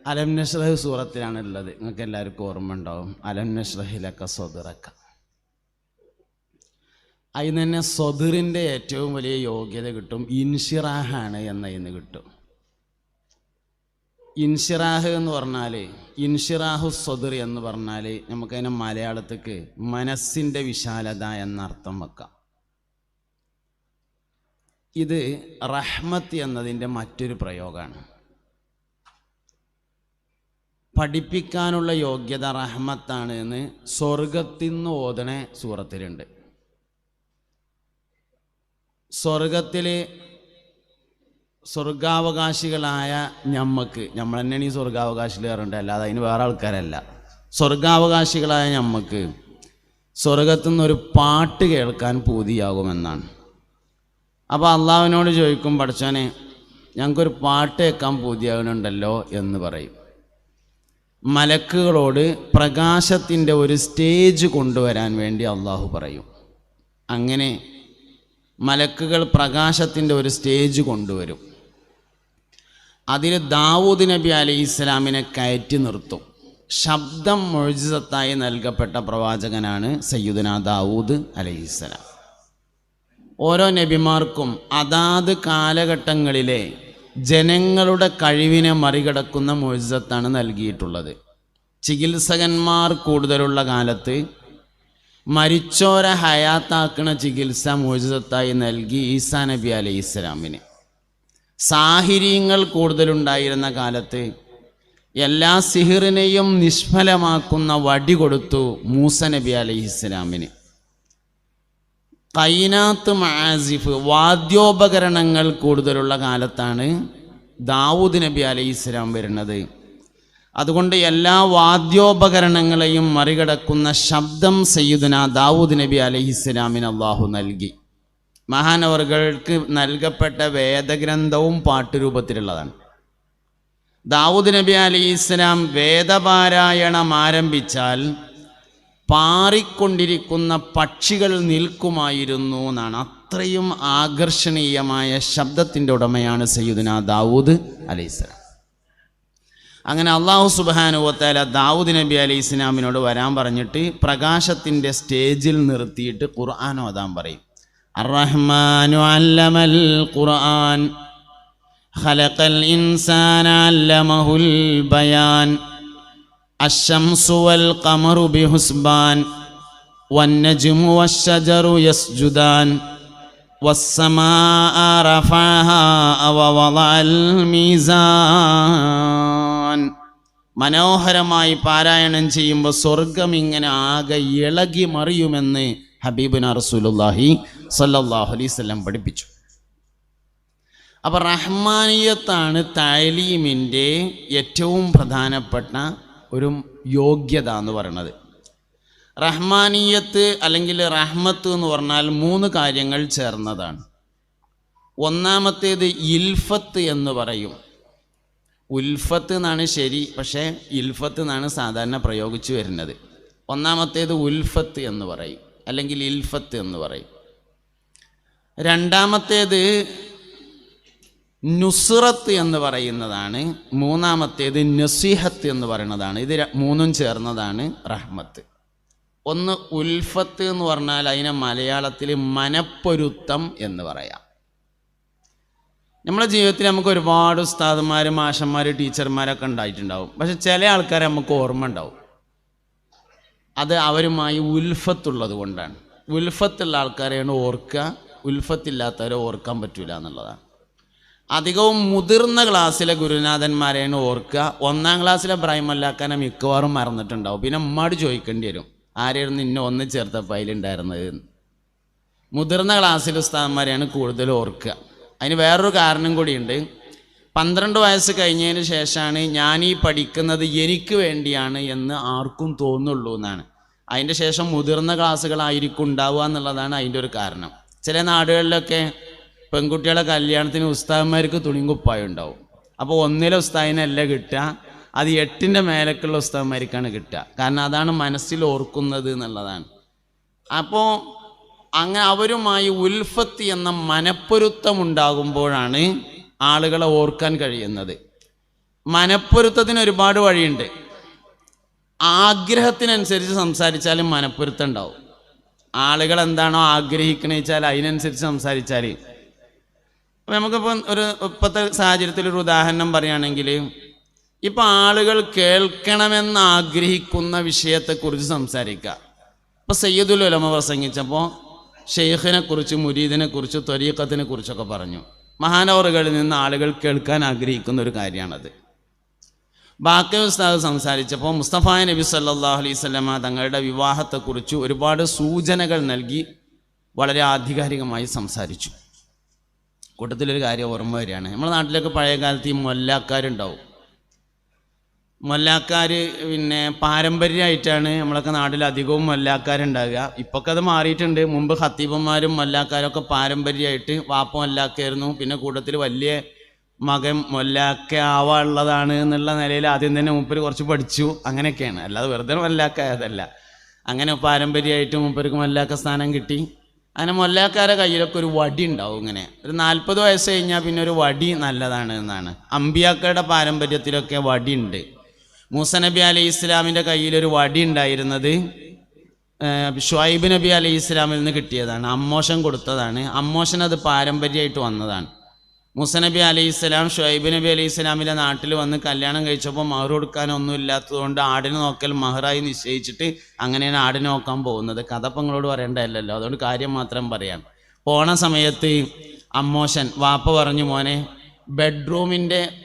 അലം നശ്റഹ് സൂറത്തിലാണ് ഉള്ളത്. നിങ്ങൾക്ക് എല്ലാവർക്കും ഓർമ്മ ഉണ്ടാവും. അലം നശ്റഹ് ലക സദ്റക. അതിന് തന്നെ സദ്റിൻ്റെ ഏറ്റവും വലിയ യോഗ്യത കിട്ടും. ഇൻഷിറാഹാണ് എന്നതിന് കിട്ടും. ഇൻഷിറാഹ് എന്ന് പറഞ്ഞാൽ, ഇൻഷിറാഹു സദ്ർ എന്ന് പറഞ്ഞാൽ നമുക്കതിനെ മലയാളത്തേക്ക് മനസ്സിൻ്റെ വിശാലത എന്നർത്ഥം വെക്കാം. ഇത് റഹ്മത്ത് എന്നതിൻ്റെ മറ്റൊരു പ്രയോഗമാണ്. പഠിപ്പിക്കാനുള്ള യോഗ്യത റഹ്മത്താണ് എന്ന് സ്വർഗത്തിൽ നിന്ന് ഓതണ സൂറത്തിലുണ്ട്. സ്വർഗത്തിൽ സ്വർഗാവകാശികളായ നമ്മൾ തന്നെയാണ് ഈ സ്വർഗാവകാശികൾ പറഞ്ഞിട്ട്, അല്ലാതെ അതിന് വേറെ ആൾക്കാരല്ല. സ്വർഗാവകാശികളായ നമുക്ക് സ്വർഗത്തു നിന്നൊരു പാട്ട് കേൾക്കാൻ പൂതിയാകുമെന്നാണ്. അപ്പോൾ അള്ളാഹുവിനോട് ചോദിക്കും, പഠിച്ചോനെ ഞങ്ങൾക്കൊരു പാട്ട് കേൾക്കാൻ പൂതിയാകുന്നുണ്ടല്ലോ എന്ന് പറയും. മലക്കുകളോട് പ്രകാശത്തിൻ്റെ ഒരു സ്റ്റേജ് കൊണ്ടുവരാൻ വേണ്ടി അള്ളാഹു പറയും. അങ്ങനെ മലക്കുകൾ പ്രകാശത്തിൻ്റെ ഒരു സ്റ്റേജ് കൊണ്ടുവരും. അതിൽ ദാവൂദ് നബി അലൈഹിസ്സലാമിനെ കയറ്റി നിർത്തും. ശബ്ദം മുഅ്ജിസത്തായി നൽകപ്പെട്ട പ്രവാചകനാണ് സയ്യിദുനാ ദാവൂദ് അലൈഹിസ്സലാം. ഓരോ നബിമാർക്കും അതാത് കാലഘട്ടങ്ങളിലെ ജനങ്ങളുടെ കഴിവിനെ മറികടക്കുന്ന മുഅ്ജിസത്താണ് നൽകിയിട്ടുള്ളത്. ചികിത്സകന്മാർ കൂടുതലുള്ള കാലത്ത് മരിച്ചോരെ ഹയാത്താക്കുന്ന ചികിത്സ മുഅ്ജിസത്തായി നൽകി ഈസാ നബി അലൈഹിസ്സലാമിന്. സാഹിര്യങ്ങൾ കൂടുതലുണ്ടായിരുന്ന കാലത്ത് എല്ലാ സിഹിറിനെയും നിഷ്ഫലമാക്കുന്ന വടി കൊടുത്തു മൂസ നബി അലൈഹിസ്സലാമിന്. ഖൈനാത്ത് മആസിഫ് വാദ്യോപകരണങ്ങൾ കൂടുതലുള്ള കാലത്താണ് ദാവൂദ് നബി അലൈഹിസ്സലാം വരുന്നത്. അതുകൊണ്ട് എല്ലാ വാദ്യോപകരണങ്ങളെയും മറികടക്കുന്ന ശബ്ദം സയ്യിദുനാ ദാവൂദ് നബി അലൈഹിസ്സലാമിന് അള്ളാഹു നൽകി. മഹാനവറുകൾക്ക് നൽകപ്പെട്ട വേദഗ്രന്ഥവും പാട്ടുരൂപത്തിലുള്ളതാണ്. ദാവൂദ് നബി അലൈഹിസ്സലാം വേദപാരായണം ആരംഭിച്ചാൽ പാറിക്കൊണ്ടിരിക്കുന്ന പക്ഷികൾ നിൽക്കുമായിരുന്നു എന്നാണ്. അത്രയും ആകർഷണീയമായ ശബ്ദത്തിൻ്റെ ഉടമയാണ് സയ്യിദുനാ ദാവൂദ് അലൈഹിസ്സലാം. അങ്ങനെ അല്ലാഹു സുബ്ഹാനഹു വ തആല ദാവൂദ് നബി അലൈഹിസ്സലാമിനോട് വരാൻ പറഞ്ഞിട്ട് പ്രകാശത്തിൻ്റെ സ്റ്റേജിൽ നിർത്തിയിട്ട് ഖുർആൻ ഓതാൻ പറയും. അർ-റഹ്മാനു അല്ലമൽ ഖുർആൻ ഖലഖൽ ഇൻസാന അല്ലമഹുൽ ബയാൻ അശ്ശംസു വൽ ഖമറു ബിഹുസ്ബാൻ വന്നജ്മു വശ്ശജറു യസ്ജുദാൻ വസ്സമാഅ റഫഅഹാ വവളഅൽ മീസാൻ. മനോഹരമായി പാരായണം ചെയ്യുമ്പോൾ സ്വർഗം ഇങ്ങനെ ആകെ ഇളകി മറിയുമെന്ന് ഹബീബുനാ റസൂലുള്ളാഹി സ്വല്ലല്ലാഹു അലൈഹി വസല്ലം പഠിപ്പിച്ചു. അപ്പോൾ റഹ്മാനിയത്താണ് തഅലീമിൻ്റെ ഏറ്റവും പ്രധാനപ്പെട്ട ഒരു യോഗ്യത എന്ന് പറയുന്നത്. റഹ്മാനിയത്ത് അല്ലെങ്കിൽ റഹ്മത്ത് എന്ന് പറഞ്ഞാൽ 3 കാര്യങ്ങൾ ചേർന്നതാണ്. ഒന്നാമത്തേത് ഇൽഫത്ത് എന്ന് പറയും. ഉൽഫത്ത് എന്നാണ് ശരി, പക്ഷേ ഇൽഫത്ത് എന്നാണ് സാധാരണ പ്രയോഗിച്ചു വരുന്നത്. ഒന്നാമത്തേത് ഉൽഫത്ത് എന്ന് പറയും, അല്ലെങ്കിൽ ഇൽഫത്ത് എന്ന് പറയും. രണ്ടാമത്തേത് നുസ്റത്ത് എന്ന് പറയുന്നതാണ്. മൂന്നാമത്തേത് നസീഹത്ത് എന്ന് പറയുന്നതാണ്. ഇത് 3 ചേർന്നതാണ് റഹ്മത്ത്. ഒന്ന് ഉൽഫത്ത് എന്ന് പറഞ്ഞാൽ അതിനെ മലയാളത്തിൽ മനപ്പൊരുത്തം എന്ന് പറയാം. നമ്മുടെ ജീവിതത്തിൽ നമുക്ക് ഒരുപാട് ഉസ്താദുമാർ, മാഷന്മാർ, ടീച്ചർമാരൊക്കെ ഉണ്ടായിട്ടുണ്ടാവും. പക്ഷെ ചില ആൾക്കാരെ നമുക്ക് ഓർമ്മ ഉണ്ടാവും. അത് അവരുമായി ഉൽഫത്തുള്ളത് കൊണ്ടാണ്. ഉൽഫത്തുള്ള ആൾക്കാരെയാണ് ഓർക്കുക, ഉൽഫത്തില്ലാത്തവരെ ഓർക്കാൻ പറ്റില്ല എന്നുള്ളതാണ്. അധികവും മുതിർന്ന ക്ലാസ്സിലെ ഗുരുനാഥന്മാരെയാണ് ഓർക്കുക. 1-ാം ക്ലാസ്സിലെ ബ്രഹ്മല്ലാക്കാനെ മിക്കവാറും മറന്നിട്ടുണ്ടാവും. പിന്നെ ഉമ്മാട് ചോദിക്കേണ്ടി വരും, ആരെയായിരുന്നു ഇന്ന ഒന്ന് ചേർത്തപ്പോൾ അതിലുണ്ടായിരുന്നത്. മുതിർന്ന ക്ലാസ്സിലെ ഉസ്താദന്മാരെയാണ് കൂടുതൽ ഓർക്കുക. അതിന് വേറൊരു കാരണം കൂടിയുണ്ട്. 12 വയസ്സ് കഴിഞ്ഞതിന് ശേഷമാണ് ഞാൻ ഈ പഠിക്കുന്നത് എനിക്ക് വേണ്ടിയാണ് എന്ന് ആർക്കും തോന്നുള്ളൂ എന്നാണ്. അതിൻ്റെ ശേഷം മുതിർന്ന ക്ലാസ്സുകളായിരിക്കും ഉണ്ടാവുക എന്നുള്ളതാണ് അതിൻ്റെ ഒരു കാരണം. ചില നാടുകളിലൊക്കെ പെൺകുട്ടികളെ കല്യാണത്തിന് ഉസ്താദന്മാർക്ക് തുണിയും കുപ്പായം ഉണ്ടാവും. അപ്പോൾ 1-ലെ ഉസ്താദിനല്ല കിട്ടുക, അത് 8-ൻ്റെ മേലേക്കുള്ള ഉസ്താദന്മാർക്കാണ് കിട്ടുക. കാരണം അതാണ് മനസ്സിൽ ഓർക്കുന്നത് എന്നുള്ളതാണ്. അപ്പോൾ അങ്ങനെ അവരുമായി ഉൽഫത്ത് എന്ന മനപ്പൊരുത്തം ഉണ്ടാകുമ്പോഴാണ് ആളുകളെ ഓർക്കാൻ കഴിയുന്നത്. മനപ്പൊരുത്തത്തിന് ഒരുപാട് വഴിയുണ്ട്. ആഗ്രഹത്തിനനുസരിച്ച് സംസാരിച്ചാലും മനപ്പൊരുത്തം ഉണ്ടാവും. ആളുകൾ എന്താണോ ആഗ്രഹിക്കണമെന്ന് വെച്ചാൽ അതിനനുസരിച്ച് സംസാരിച്ചാൽ. അപ്പം നമുക്കിപ്പോൾ ഇപ്പോഴത്തെ സാഹചര്യത്തിൽ ഒരു ഉദാഹരണം പറയുകയാണെങ്കിൽ, ഇപ്പം ആളുകൾ കേൾക്കണമെന്ന് ആഗ്രഹിക്കുന്ന വിഷയത്തെക്കുറിച്ച് സംസാരിക്കുക. ഇപ്പോൾ സയ്യിദുൽ ഉലമ പ്രസംഗിച്ചപ്പോൾ ഷെയ്ഖിനെ കുറിച്ച്, മുരീദിനെ കുറിച്ച്, ത്വരീഖത്തിനെ കുറിച്ചൊക്കെ പറഞ്ഞു. മഹാനവറുകളിൽ നിന്ന് ആളുകൾ കേൾക്കാൻ ആഗ്രഹിക്കുന്ന ഒരു കാര്യമാണത്. ബാക്കി ഉസ്താദ് സംസാരിച്ചപ്പോൾ മുസ്തഫ നബി സല്ലല്ലാഹു അലൈഹി വസല്ലമ തങ്ങളുടെ വിവാഹത്തെക്കുറിച്ച് ഒരുപാട് സൂചനകൾ നൽകി വളരെ ആധികാരികമായി സംസാരിച്ചു. കൂട്ടത്തിലൊരു കാര്യം ഓർമ്മ വരികയാണ്. നമ്മുടെ നാട്ടിലൊക്കെ പഴയ കാലത്ത് ഈ മൊല്ലാക്കാരുണ്ടാവും. മൊല്ലാക്കാർ പിന്നെ പാരമ്പര്യമായിട്ടാണ് നമ്മളൊക്കെ നാട്ടിൽ അധികവും മൊല്ലാക്കാരുണ്ടാകുക. ഇപ്പൊക്കെ അത് മാറിയിട്ടുണ്ട്. മുമ്പ് ഖത്തീബന്മാരും മൊല്ലാക്കാരൊക്കെ പാരമ്പര്യമായിട്ട് വാപ്പ മൊല്ലാക്കായിരുന്നു, പിന്നെ കൂട്ടത്തിൽ വലിയ മകൻ മൊല്ലാക്ക ആവാനുള്ളതാണ് എന്നുള്ള നിലയിൽ ആദ്യം തന്നെ മൂപ്പര് കുറച്ച് പഠിച്ചു. അങ്ങനെയൊക്കെയാണ്, അല്ലാതെ വെറുതെ മൊല്ലാക്കായതല്ല. അങ്ങനെ പാരമ്പര്യമായിട്ട് മൂപ്പർക്ക് മൊല്ലാക്ക സ്ഥാനം കിട്ടി. അങ്ങനെ മൊല്ലാക്കാരെ കയ്യിലൊക്കെ ഒരു വടി ഉണ്ടാവും. ഇങ്ങനെ ഒരു 40 വയസ്സ് കഴിഞ്ഞാൽ പിന്നെ ഒരു വടി നല്ലതാണ് എന്നാണ്. അമ്പിയാക്കയുടെ പാരമ്പര്യത്തിലൊക്കെ വടി ഉണ്ട്. മൂസ നബി അലൈഹി ഇസ്ലാമിൻ്റെ കയ്യിലൊരു വടി ഉണ്ടായിരുന്നത് ഷുഐബ് നബി അലൈഹി ഇസ്ലാമിൽ നിന്ന് കിട്ടിയതാണ്. അമ്മോഷൻ കൊടുത്തതാണ്. അമ്മോഷൻ അത് പാരമ്പര്യമായിട്ട് വന്നതാണ്. മൂസ നബി അലൈഹി ഇസ്ലാം ഷുഐബ് നബി അലൈഹി ഇസ്ലാമിൻ്റെ നാട്ടിൽ വന്ന് കല്യാണം കഴിച്ചപ്പോൾ മഹർ കൊടുക്കാനൊന്നും ഇല്ലാത്തതുകൊണ്ട് ആടിന് നോക്കൽ മഹറായി നിശ്ചയിച്ചിട്ട് അങ്ങനെയാണ് ആടിന് നോക്കാൻ പോകുന്നത്. കഥ ഇപ്പം നിങ്ങളോട് പറയേണ്ടതല്ലോ, അതുകൊണ്ട് കാര്യം മാത്രം പറയാം. പോണ സമയത്ത് അമ്മോഷൻ വാപ്പ പറഞ്ഞു, മോനെ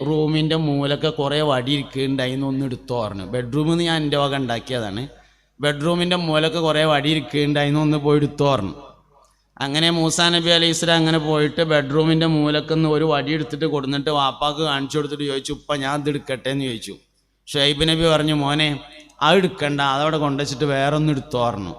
റൂമിൻ്റെ മൂലൊക്കെ കുറേ വടി ഇരിക്കുന്നുണ്ടായിന്ന് ഒന്ന് എടുത്തോ പറഞ്ഞു. ബെഡ്റൂമിൽ നിന്ന് ഞാൻ എൻ്റെ വക ഉണ്ടാക്കിയതാണ്. ബെഡ്റൂമിൻ്റെ മൂലൊക്കെ കുറേ വടി ഇരിക്കുന്നുണ്ടായിന്ന് ഒന്ന് പോയി എടുത്തോ പറഞ്ഞു. അങ്ങനെ മൂസാ നബി അലൈഹി സ്വലാം അങ്ങനെ പോയിട്ട് ബെഡ്റൂമിൻ്റെ മൂലക്കുന്ന് ഒരു വടി എടുത്തിട്ട് കൊടുത്തിട്ട് വാപ്പാക്ക് കാണിച്ചു കൊടുത്തിട്ട് ചോദിച്ചു, ഉപ്പ ഞാൻ ഇത് എടുക്കട്ടെ എന്ന് ചോദിച്ചു. ഷുഐബ് നബി പറഞ്ഞു, മോനെ അത് എടുക്കണ്ട, അതവിടെ കൊണ്ടുവച്ചിട്ട് വേറൊന്നും എടുത്തോ പറഞ്ഞു.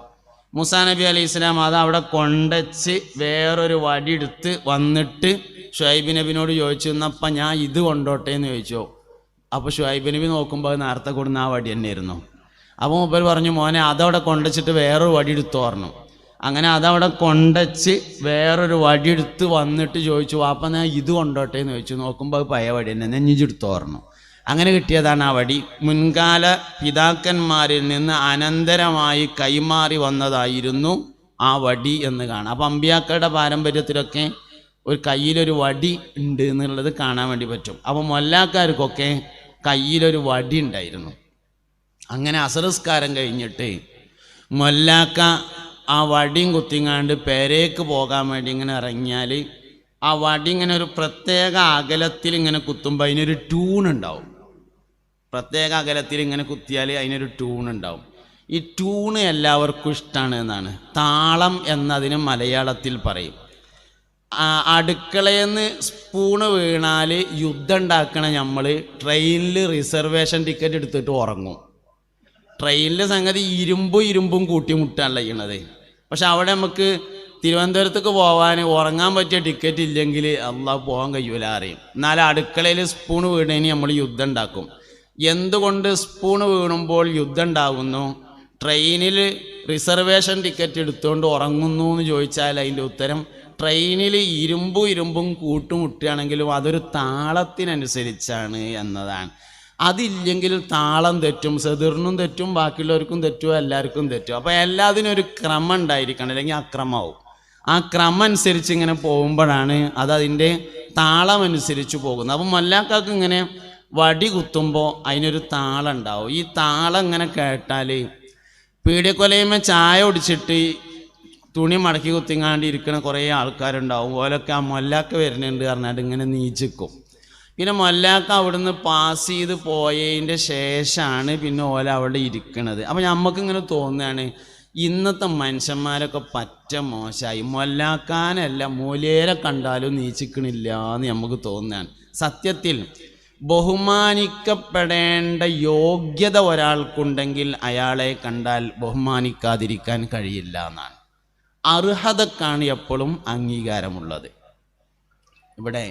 മൂസാ നബി അലൈഹി സ്വലാം അത് അവിടെ കൊണ്ടുവച്ച് വേറൊരു വടി എടുത്ത് വന്നിട്ട് ഷുഐബ് നബിനോട് ചോദിച്ചു, എന്നപ്പം ഞാൻ ഇത് കൊണ്ടോട്ടെ എന്ന് ചോദിച്ചു. അപ്പോൾ ഷുഐബ് നബി നോക്കുമ്പോൾ അത് നേരത്തെ കൊടുന്ന ആ വടി തന്നെയായിരുന്നു. അപ്പോൾ മൂപ്പർ പറഞ്ഞു, മോനെ അതവിടെ കൊണ്ടുവച്ചിട്ട് വേറൊരു വടി എടുത്തു പറഞ്ഞു. അങ്ങനെ അതവിടെ കൊണ്ടുവച്ച് വേറൊരു വടി എടുത്ത് വന്നിട്ട് ചോദിച്ചു, വാപ്പ ഞാൻ ഇത് കൊണ്ടോട്ടെ എന്ന് ചോദിച്ചു. നോക്കുമ്പോൾ അത് പഴയ വടി തന്നെ, നെഞ്ഞിച്ചെടുത്തു പറഞ്ഞു. അങ്ങനെ കിട്ടിയതാണ് ആ വടി. മുൻകാല പിതാക്കന്മാരിൽ നിന്ന് അനന്തരമായി കൈമാറി വന്നതായിരുന്നു ആ വടി എന്ന് കാണാം. അപ്പം അമ്പിയാക്കളുടെ പാരമ്പര്യത്തിലൊക്കെ ഒരു കയ്യിലൊരു വടി ഉണ്ട് എന്നുള്ളത് കാണാൻ വേണ്ടി പറ്റും. അപ്പോൾ മൊല്ലാക്കാർക്കൊക്കെ കയ്യിലൊരു വടി ഉണ്ടായിരുന്നു. അങ്ങനെ അസറസ്കാരം കഴിഞ്ഞിട്ട് മൊല്ലാക്ക ആ വടിയും കുത്തിങ്ങാണ്ട് പേരേക്ക് പോകാൻ വേണ്ടി ഇങ്ങനെ ഇറങ്ങിയാൽ ആ വടി ഇങ്ങനെ ഒരു പ്രത്യേക അകലത്തിൽ ഇങ്ങനെ കുത്തുമ്പോൾ അതിനൊരു ട്യൂണുണ്ടാവും. പ്രത്യേക അകലത്തിൽ ഇങ്ങനെ കുത്തിയാൽ അതിനൊരു ട്യൂണുണ്ടാവും. ഈ ട്യൂണ് എല്ലാവർക്കും ഇഷ്ടമാണ് എന്നാണ്. താളം എന്നതിന് മലയാളത്തിൽ പറയും. അടുക്കളയിൽ നിന്ന് സ്പൂണ് വീണാൽ യുദ്ധം ഉണ്ടാക്കണ നമ്മൾ ട്രെയിനിൽ റിസർവേഷൻ ടിക്കറ്റ് എടുത്തിട്ട് ഉറങ്ങും. ട്രെയിനിലെ സംഗതി ഇരുമ്പും കൂട്ടിമുട്ടാണല്ലോ ചെയ്യണത്. പക്ഷെ അവിടെ നമുക്ക് തിരുവനന്തപുരത്തേക്ക് പോകാൻ ഉറങ്ങാൻ പറ്റിയ ടിക്കറ്റ് ഇല്ലെങ്കിൽ അള്ളാഹ് പോകാൻ കഴിയൂല അറിയും. എന്നാൽ അടുക്കളയിൽ സ്പൂണ് വീണതിന് നമ്മൾ യുദ്ധം ഉണ്ടാക്കും. എന്തുകൊണ്ട് സ്പൂണ് വീണുമ്പോൾ യുദ്ധം ഉണ്ടാകുന്നു, ട്രെയിനിൽ റിസർവേഷൻ ടിക്കറ്റ് എടുത്തുകൊണ്ട് ഉറങ്ങുന്നു എന്ന് ചോദിച്ചാൽ അതിൻ്റെ ഉത്തരം ട്രെയിനിൽ ഇരുമ്പും കൂട്ടുമുട്ടുകയാണെങ്കിലും അതൊരു താളത്തിനനുസരിച്ചാണ് എന്നതാണ്. അതില്ലെങ്കിൽ താളം തെറ്റും, സദറിനും തെറ്റും, ബാക്കിയുള്ളവർക്കും തെറ്റും, എല്ലാവർക്കും തെറ്റും. അപ്പോൾ എല്ലാത്തിനും ഒരു ക്രമം ഉണ്ടായിരിക്കണം, അല്ലെങ്കിൽ അക്രമമാവും. ആ ക്രമം അനുസരിച്ച് ഇങ്ങനെ പോകുമ്പോഴാണ് അതതിൻ്റെ താളം അനുസരിച്ച് പോകുന്നത്. അപ്പം മൊല്ലാക്കാക്ക് ഇങ്ങനെ വടി കുത്തുമ്പോൾ അതിനൊരു താളം ഉണ്ടാവും. ഈ താളം ഇങ്ങനെ കേട്ടാൽ പീഡിയക്കൊലയുമേ ചായ ഒടിച്ചിട്ട് തുണി മടക്കി കുത്തിങ്ങാണ്ട് ഇരിക്കുന്ന കുറേ ആൾക്കാരുണ്ടാവും. ഓലൊക്കെ ആ മൊല്ലാക്ക വരുന്നുണ്ട് പറഞ്ഞാൽ ഇങ്ങനെ നീച്ചിക്കും. പിന്നെ മൊല്ലാക്ക അവിടുന്ന് പാസ് ചെയ്ത് പോയതിൻ്റെ ശേഷമാണ് പിന്നെ ഓല അവിടെ ഇരിക്കണത്. അപ്പം നമുക്കിങ്ങനെ തോന്നുകയാണ് ഇന്നത്തെ മനുഷ്യന്മാരൊക്കെ പറ്റ മോശമായി, മൊല്ലാക്കാനല്ല മൂലേരെ കണ്ടാലും നീച്ചിക്കണില്ല എന്ന് നമുക്ക് തോന്നുകയാണ്. സത്യത്തിൽ ബഹുമാനിക്കപ്പെടേണ്ട യോഗ്യത ഒരാൾക്കുണ്ടെങ്കിൽ അയാളെ കണ്ടാൽ ബഹുമാനിക്കാതിരിക്കാൻ കഴിയില്ല എന്നാണ്. അർഹതക്കാണ് എപ്പോഴും അംഗീകാരമുള്ളത്. ഇവിടെ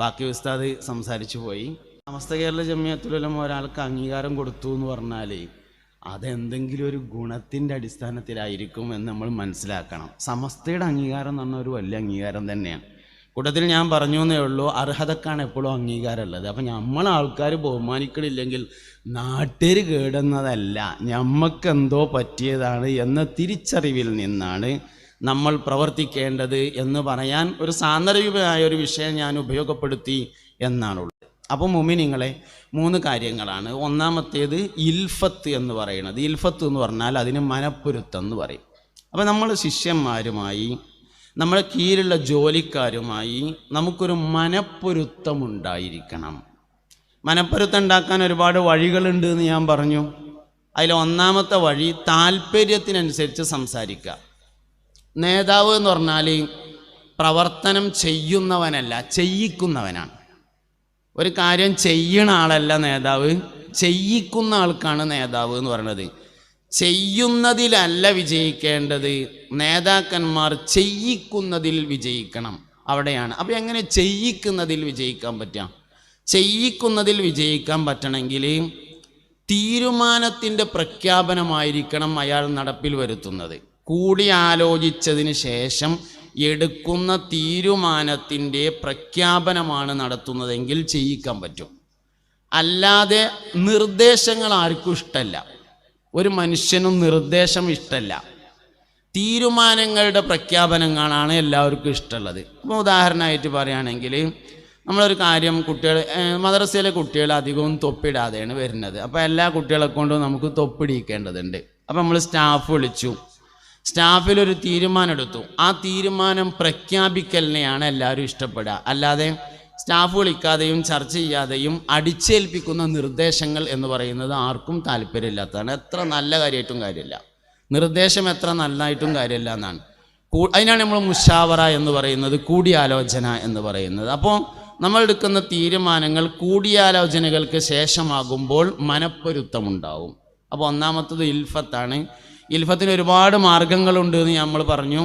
ബാക്കി ഉസ്താദ് സംസാരിച്ചു പോയി. സമസ്ത കേരള ജമിയത്തുൽ ഉലമ ഒരാൾക്ക് അംഗീകാരം കൊടുത്തു എന്ന് പറഞ്ഞാൽ അതെന്തെങ്കിലും ഒരു ഗുണത്തിൻ്റെ അടിസ്ഥാനത്തിലായിരിക്കും എന്ന് നമ്മൾ മനസ്സിലാക്കണം. സമസ്തയുടെ അംഗീകാരം എന്ന് പറഞ്ഞാൽ ഒരു വലിയ അംഗീകാരം തന്നെയാണ്. കൂട്ടത്തിൽ ഞാൻ പറഞ്ഞു എന്നേ ഉള്ളൂ, അർഹതക്കാണ് എപ്പോഴും അംഗീകാരമുള്ളത്. അപ്പം നമ്മൾ ആൾക്കാർ ബഹുമാനിക്കണില്ലെങ്കിൽ നാട്ടുകാർ കേടുന്നതല്ല, ഞമ്മക്കെന്തോ പറ്റിയതാണ് എന്ന തിരിച്ചറിവിൽ നിന്നാണ് നമ്മൾ പ്രവർത്തിക്കേണ്ടത് എന്ന് പറയാൻ ഒരു സാന്ദർഭികമായ ഒരു വിഷയം ഞാൻ ഉപയോഗപ്പെടുത്തി എന്നാണുള്ളത്. അപ്പം മുഅ്മിനീങ്ങളെ 3 കാര്യങ്ങളാണ്. ഒന്നാമത്തേത് ഇൽഫത്ത് എന്ന് പറയുന്നത്. ഇൽഫത്ത് എന്ന് പറഞ്ഞാൽ അതിന് മനപ്പൊരുത്തം എന്ന് പറയും. അപ്പം നമ്മൾ ശിഷ്യന്മാരുമായി, നമ്മുടെ കീഴിലുള്ള ജോലിക്കാരുമായി നമുക്കൊരു മനപ്പൊരുത്തമുണ്ടായിരിക്കണം. മനപ്പൊരുത്തം ഉണ്ടാക്കാൻ ഒരുപാട് വഴികളുണ്ട് എന്ന് ഞാൻ പറഞ്ഞു. അതിൽ ഒന്നാമത്തെ വഴി താല്പര്യത്തിനനുസരിച്ച് സംസാരിക്കുക. നേതാവ് എന്ന് പറഞ്ഞാൽ പ്രവർത്തനം ചെയ്യുന്നവനല്ല, ചെയ്യിക്കുന്നവനാണ്. ഒരു കാര്യം ചെയ്യണ ആളല്ല നേതാവ്, ചെയ്യിക്കുന്ന ആൾക്കാണ് നേതാവ് എന്ന് പറയുന്നത്. ചെയ്യുന്നതിലല്ല വിജയിക്കേണ്ടത്, നേതാക്കന്മാർ ചെയ്യിക്കുന്നതിൽ വിജയിക്കണം, അവിടെയാണ്. അപ്പം എങ്ങനെ ചെയ്യിക്കുന്നതിൽ വിജയിക്കാൻ പറ്റാം? ചെയ്യിക്കുന്നതിൽ വിജയിക്കാൻ പറ്റണമെങ്കിൽ തീരുമാനത്തിൻ്റെ പ്രഖ്യാപനമായിരിക്കണം അയാൾ നടപ്പിൽ വരുത്തുന്നത്. കൂടിയാലോചിച്ചതിന് ശേഷം എടുക്കുന്ന തീരുമാനത്തിൻ്റെ പ്രഖ്യാപനമാണ് നടത്തുന്നതെങ്കിൽ ചെയ്യിക്കാൻ പറ്റും. അല്ലാതെ നിർദ്ദേശങ്ങൾ ആർക്കും ഇഷ്ടമല്ല, ഒരു മനുഷ്യനും നിർദ്ദേശം ഇഷ്ടമല്ല. തീരുമാനങ്ങളുടെ പ്രഖ്യാപനങ്ങളാണ് എല്ലാവർക്കും ഇഷ്ടമുള്ളത്. അപ്പോൾ ഉദാഹരണമായിട്ട് പറയുകയാണെങ്കിൽ നമ്മളൊരു കാര്യം, കുട്ടികൾ മദ്രസയിലെ കുട്ടികൾ അധികവും തൊപ്പിടാതെയാണ് വരുന്നത്. അപ്പോൾ എല്ലാ കുട്ടികളെ കൊണ്ടും നമുക്ക് തൊപ്പിടിക്കേണ്ടതുണ്ട്. അപ്പോൾ നമ്മൾ സ്റ്റാഫ് വിളിച്ചു, സ്റ്റാഫിലൊരു തീരുമാനം എടുത്തു. ആ തീരുമാനം പ്രഖ്യാപിക്കലിനെയാണ് എല്ലാവരും ഇഷ്ടപ്പെടുക. അല്ലാതെ സ്റ്റാഫ് വിളിക്കാതെയും ചർച്ച ചെയ്യാതെയും അടിച്ചേൽപ്പിക്കുന്ന നിർദ്ദേശങ്ങൾ എന്ന് പറയുന്നത് ആർക്കും താല്പര്യമില്ലാത്തതാണ്. എത്ര നല്ല കാര്യമായിട്ടും കാര്യമില്ല, നിർദ്ദേശം എത്ര നല്ലതായിട്ടും കാര്യമില്ല എന്നാണ്. അതിനാണ് നമ്മൾ മുഷാവറ എന്ന് പറയുന്നത്, കൂടിയാലോചന എന്ന് പറയുന്നത്. അപ്പോൾ നമ്മൾ എടുക്കുന്ന തീരുമാനങ്ങൾ കൂടിയാലോചനകൾക്ക് ശേഷമാകുമ്പോൾ മനപ്പൊരുത്തമുണ്ടാവും. അപ്പോൾ ഒന്നാമത്തത് ഇൽഫത്താണ്. ഇൽഫത്തിന് ഒരുപാട് മാർഗങ്ങളുണ്ട് എന്ന് നമ്മൾ പറഞ്ഞു.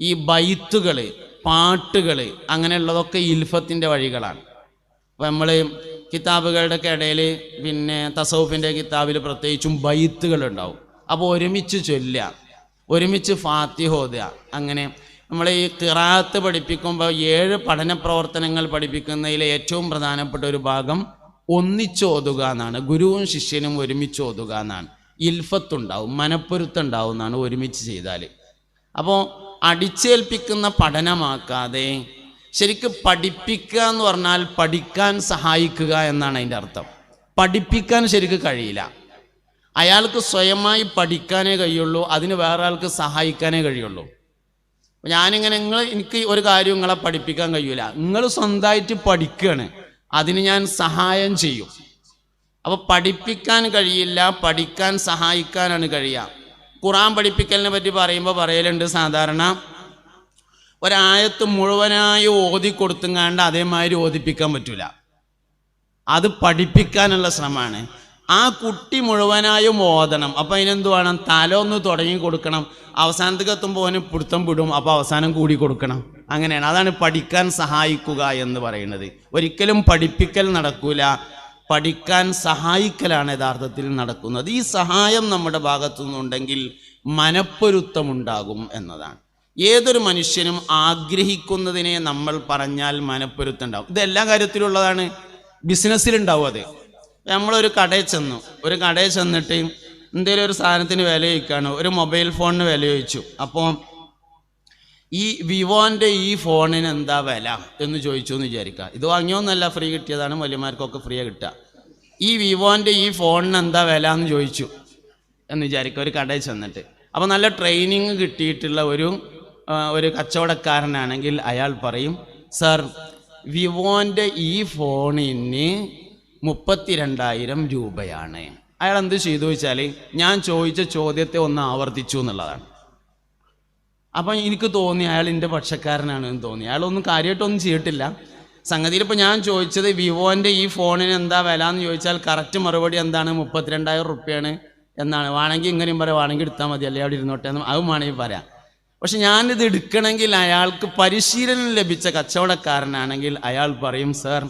ഈ ബൈത്തുകൾ, പാട്ടുകൾ, അങ്ങനെയുള്ളതൊക്കെ ഇൽഫത്തിൻ്റെ വഴികളാണ്. അപ്പോൾ നമ്മൾ കിതാബുകളുടെ ഇടയിൽ, പിന്നെ തസൗഫിൻ്റെ കിതാബിൽ പ്രത്യേകിച്ചും ബൈത്തുകളുണ്ടാവും. അപ്പോൾ ഒരുമിച്ച് ചൊല്ലുക, ഒരുമിച്ച് ഫാത്തിഹ ഓതുക. അങ്ങനെ നമ്മൾ ഈ ഖിറാഅത്ത് പഠിപ്പിക്കുമ്പോൾ 7 പഠന പ്രവർത്തനങ്ങൾ പഠിപ്പിക്കുന്നതിലെ ഏറ്റവും പ്രധാനപ്പെട്ട ഒരു ഭാഗം ഒന്നിച്ചോതുക എന്നാണ്. ഗുരുവും ശിഷ്യനും ഒരുമിച്ച് ഓതുക എന്നാണ്. ഇൽഫത്തുണ്ടാവും, മനപ്പൊരുത്തം ഉണ്ടാവും എന്നാണ് ഒരുമിച്ച് ചെയ്താൽ. അപ്പോൾ അടിച്ചേൽപ്പിക്കുന്ന പഠനമാക്കാതെ ശരിക്കും പഠിപ്പിക്കുക എന്ന് പറഞ്ഞാൽ പഠിക്കാൻ സഹായിക്കുക എന്നാണ് അതിൻ്റെ അർത്ഥം. പഠിപ്പിക്കാൻ ശരിക്കും കഴിയില്ല. അയാൾക്ക് സ്വയമായി പഠിക്കാനേ കഴിയുള്ളൂ, അതിന് വേറെ ആൾക്ക് സഹായിക്കാനേ കഴിയുള്ളൂ. ഞാനിങ്ങനെ എനിക്ക് ഒരു കാര്യം നിങ്ങളെ പഠിപ്പിക്കാൻ കഴിയില്ല, നിങ്ങൾ സ്വന്തമായിട്ട് പഠിക്കുകയാണ്, അതിന് ഞാൻ സഹായം ചെയ്യും. അപ്പോൾ പഠിപ്പിക്കാൻ കഴിയില്ല, പഠിക്കാൻ സഹായിക്കാനാണ് കഴിയുക. ഖുർആൻ പഠിപ്പിക്കലിനെ പറ്റി പറയുമ്പോൾ പറയലുണ്ട്, സാധാരണ ഒരായത്ത് മുഴുവനായി ഓതി കൊടുത്തുങ്ങാണ്ട് അതേമാതിരി ഓതിപ്പിക്കാൻ പറ്റില്ല. അത് പഠിപ്പിക്കാനുള്ള ശ്രമമാണ്. ആ കുട്ടി മുഴുവനായും ഓതണം. അപ്പോൾ അതിനെന്ത് വേണം? തല ഒന്ന് തുടങ്ങി കൊടുക്കണം, അവസാനത്തേക്ക് എത്തുമ്പോൾ അവന് പിടുത്തം വിടും, അപ്പോൾ അവസാനം കൂടി കൊടുക്കണം. അങ്ങനെയാണ്. അതാണ് പഠിക്കാൻ സഹായിക്കുക എന്ന് പറയുന്നത്. ഒരിക്കലും പഠിപ്പിക്കൽ നടക്കൂല, പഠിക്കാൻ സഹായിക്കലാണ് യഥാർത്ഥത്തിൽ നടക്കുന്നത്. ഈ സഹായം നമ്മുടെ ഭാഗത്തു നിന്നുണ്ടെങ്കിൽ മനപ്പൊരുത്തമുണ്ടാകും എന്നതാണ്. ഏതൊരു മനുഷ്യനും ആഗ്രഹിക്കുന്നതിനെ നമ്മൾ പറഞ്ഞാൽ മനപ്പൊരുത്തം ഉണ്ടാവും. ഇത് എല്ലാ കാര്യത്തിലുള്ളതാണ്, ബിസിനസ്സിലുണ്ടാവും. അത് നമ്മളൊരു കടയിൽ ചെന്നിട്ട് എന്തെങ്കിലും ഒരു സാധനത്തിന് വില ചോദിക്കുകയാണ്, ഒരു മൊബൈൽ ഫോണിന് വില ചോദിച്ചു. അപ്പോൾ ഈ വിവോൻ്റെ ഈ ഫോണിന് എന്താ വില എന്ന് ചോദിച്ചു എന്ന് വിചാരിക്കുക. ഇത് വാങ്ങിയോന്നല്ല, ഫ്രീ കിട്ടിയതാണ്, വലിയമാർക്കൊക്കെ ഫ്രീ കിട്ടുക. ഈ വിവോൻ്റെ ഈ ഫോണിന് എന്താ വില എന്ന് ചോദിച്ചു എന്ന് വിചാരിക്കുക ഒരു കടയിൽ ചെന്നിട്ട്. അപ്പോൾ നല്ല ട്രെയിനിങ് കിട്ടിയിട്ടുള്ള ഒരു കച്ചവടക്കാരനാണെങ്കിൽ അയാൾ പറയും, സർ വിവോൻ്റെ ഈ ഫോണിന് 32,000 രൂപയാണ്. അയാൾ എന്ത് ചെയ്തു വെച്ചാൽ ഞാൻ ചോദിച്ച ചോദ്യത്തെ ഒന്ന് ആവർത്തിച്ചു എന്നുള്ളതാണ്. അപ്പം എനിക്ക് തോന്നി അയാൾ എൻ്റെ പക്ഷക്കാരനാണ് എന്ന് തോന്നി. അയാളൊന്നും കാര്യമായിട്ടൊന്നും ചെയ്തിട്ടില്ല. സംഗതിയിൽ ഇപ്പോൾ ഞാൻ ചോദിച്ചത് വിവോൻ്റെ ഈ ഫോണിന് എന്താ വില എന്ന് ചോദിച്ചാൽ കറക്റ്റ് മറുപടി എന്താണ്? 32,000 റുപ്യാണ് എന്നാണ്. വേണമെങ്കിൽ ഇങ്ങനെയും പറയാം, വേണമെങ്കിൽ എടുത്താൽ മതി, അല്ലെ അവിടെ ഇരുന്നോട്ടെ എന്ന് അതും വേണമെങ്കിൽ പറയാം. പക്ഷെ ഞാനിത് എടുക്കണമെങ്കിൽ അയാൾക്ക് പരിശീലനം ലഭിച്ച കച്ചവടക്കാരനാണെങ്കിൽ അയാൾ പറയും, സർ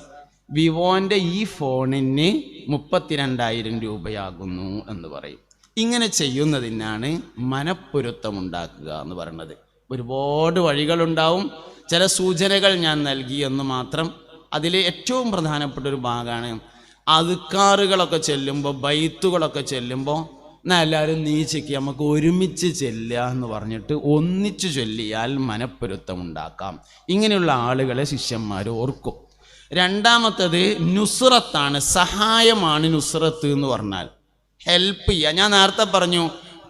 വിവോൻ്റെ ഈ ഫോണിന് 32,000 രൂപയാകുന്നു എന്ന് പറയും. ഇങ്ങനെ ചെയ്യുന്നതിനാണ് മനപ്പൊരുത്തമുണ്ടാക്കുക എന്ന് പറയുന്നത്. ഒരുപാട് വഴികളുണ്ടാവും. ചില സൂചനകൾ ഞാൻ നൽകി എന്ന് മാത്രം. അതിൽ ഏറ്റവും പ്രധാനപ്പെട്ട ഒരു ഭാഗമാണ് അദ്കാറുകളൊക്കെ ചെല്ലുമ്പോൾ, ബൈത്തുകളൊക്കെ ചെല്ലുമ്പോൾ എല്ലാവരും നീച്ചയ്ക്ക് നമുക്ക് ഒരുമിച്ച് ചെല്ലുക എന്ന് പറഞ്ഞിട്ട് ഒന്നിച്ച് ചൊല്ലിയാൽ മനപ്പൊരുത്തം ഉണ്ടാക്കാം. ഇങ്ങനെയുള്ള ആളുകളെ ശിഷ്യന്മാർ ഓർക്കും. രണ്ടാമത്തത് നുസ്രത്താണ്, സഹായമാണ് നുസ്രത്ത് എന്ന് പറഞ്ഞാൽ. ഹെൽപ്പ് ചെയ്യുക. ഞാൻ നേരത്തെ പറഞ്ഞു,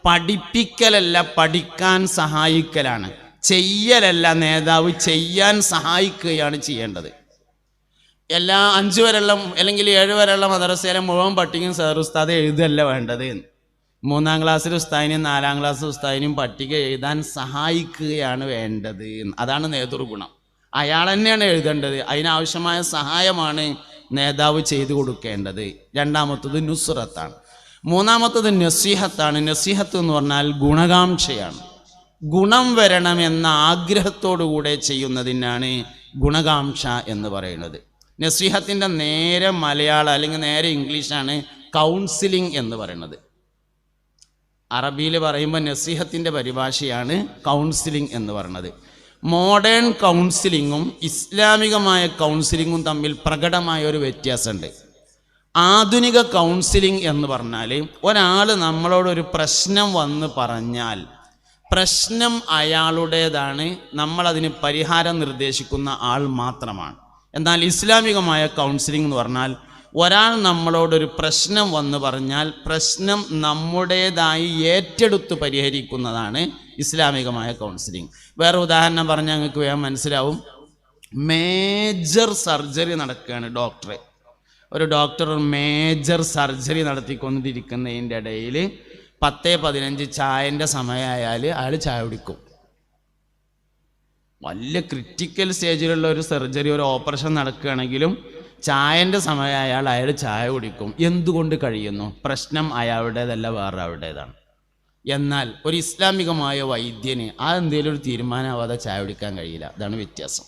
പഠിപ്പിക്കലല്ല പഠിക്കാൻ സഹായിക്കലാണ്, ചെയ്യലല്ല നേതാവ് ചെയ്യാൻ സഹായിക്കുകയാണ് ചെയ്യേണ്ടത്. എല്ലാ 5 വരെയുള്ള അല്ലെങ്കിൽ 7 വരെയുള്ള മദ്രസയിലെ മുഴുവൻ പട്ടികയും സർ ഉസ്താദ് എഴുതല്ല വേണ്ടത്. 3-ാം ക്ലാസ്സിൽ ഉസ്താദിനെയും 4-ാം ക്ലാസ് ഉസ്താദിനെയും പട്ടിക എഴുതാൻ സഹായിക്കുകയാണ് വേണ്ടത്. അതാണ് നേതൃഗുണം. അയാൾ തന്നെയാണ് എഴുതേണ്ടത്. അതിനാവശ്യമായ സഹായമാണ് നേതാവ് ചെയ്തു കൊടുക്കേണ്ടത്. രണ്ടാമത്തത് നുസ്രത്താണ്. മൂന്നാമത്തത് നസീഹത്താണ്. നസീഹത്ത് എന്ന് പറഞ്ഞാൽ ഗുണകാംക്ഷയാണ്. ഗുണം വരണമെന്ന ആഗ്രഹത്തോടുകൂടെ ചെയ്യുന്നതിനാണ് ഗുണകാംക്ഷ എന്ന് പറയുന്നത്. നസീഹത്തിൻ്റെ നേരെ മലയാളം അല്ലെങ്കിൽ നേരെ ഇംഗ്ലീഷാണ് കൗൺസിലിംഗ് എന്ന് പറയുന്നത്. അറബിയിൽ പറയുമ്പോൾ നസീഹത്തിൻ്റെ പരിഭാഷയാണ് കൗൺസിലിംഗ് എന്ന് പറയുന്നത്. മോഡേൺ കൗൺസിലിങ്ങും ഇസ്ലാമികമായ കൗൺസിലിങ്ങും തമ്മിൽ പ്രകടമായ ഒരു വ്യത്യാസമുണ്ട്. ആധുനിക കൗൺസിലിംഗ് എന്ന് പറഞ്ഞാൽ ഒരാൾ നമ്മളോടൊരു പ്രശ്നം വന്ന് പറഞ്ഞാൽ പ്രശ്നം അയാളുടേതാണ്, നമ്മളതിന് പരിഹാരം നിർദ്ദേശിക്കുന്ന ആൾ മാത്രമാണ്. എന്നാൽ ഇസ്ലാമികമായ കൗൺസിലിംഗ് എന്ന് പറഞ്ഞാൽ ഒരാൾ നമ്മളോടൊരു പ്രശ്നം വന്ന് പറഞ്ഞാൽ പ്രശ്നം നമ്മുടേതായി ഏറ്റെടുത്ത് പരിഹരിക്കുന്നതാണ് ഇസ്ലാമികമായ കൗൺസിലിംഗ്. വേറെ ഉദാഹരണം പറഞ്ഞാൽ ഞങ്ങൾക്ക് വേഗം മനസ്സിലാവും. മേജർ സർജറി നടക്കുകയാണ്. ഒരു ഡോക്ടർ മേജർ സർജറി നടത്തിക്കൊണ്ടിരിക്കുന്നതിൻ്റെ ഇടയിൽ 10-15 ചായൻ്റെ സമയമായാൽ അയാൾ ചായ കുടിക്കും. വലിയ ക്രിട്ടിക്കൽ സ്റ്റേജിലുള്ള ഒരു സർജറി, ഒരു ഓപ്പറേഷൻ നടക്കുകയാണെങ്കിലും ചായൻ്റെ സമയമായാൽ അയാൾ ചായ കുടിക്കും. എന്തുകൊണ്ട് കഴിയുന്നു? പ്രശ്നം അയാളുടേതല്ല, വേറെ ആളുടേതാണ്. എന്നാൽ ഒരു ഇസ്ലാമികമായ വൈദ്യന് അതെന്തെങ്കിലും ഒരു തീരുമാനമാവാതെ ചായ കുടിക്കാൻ കഴിയില്ല. അതാണ് വ്യത്യാസം.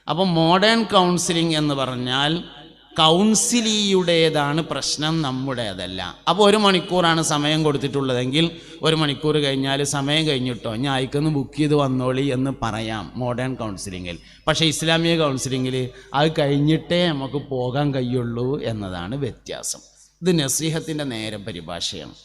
അപ്പം മോഡേൺ കൗൺസിലിംഗ് എന്ന് പറഞ്ഞാൽ കൗൺസിലിയുടേതാണ് പ്രശ്നം, നമ്മുടേതല്ല. അപ്പോൾ 1 മണിക്കൂറാണ് സമയം കൊടുത്തിട്ടുള്ളതെങ്കിൽ 1 മണിക്കൂർ കഴിഞ്ഞാൽ സമയം കഴിഞ്ഞിട്ടോ ഞാൻ അയക്കൊന്ന് ബുക്ക് ചെയ്ത് വന്നോളി എന്ന് പറയാം മോഡേൺ കൗൺസിലിങ്ങിൽ. പക്ഷേ ഇസ്ലാമിക കൗൺസിലിങ്ങിൽ അത് കഴിഞ്ഞിട്ടേ നമുക്ക് പോകാൻ കഴിയുള്ളൂ എന്നതാണ് വ്യത്യാസം. ഇത് നസീഹത്തിൻ്റെ നേരെ പരിഭാഷയാണ്.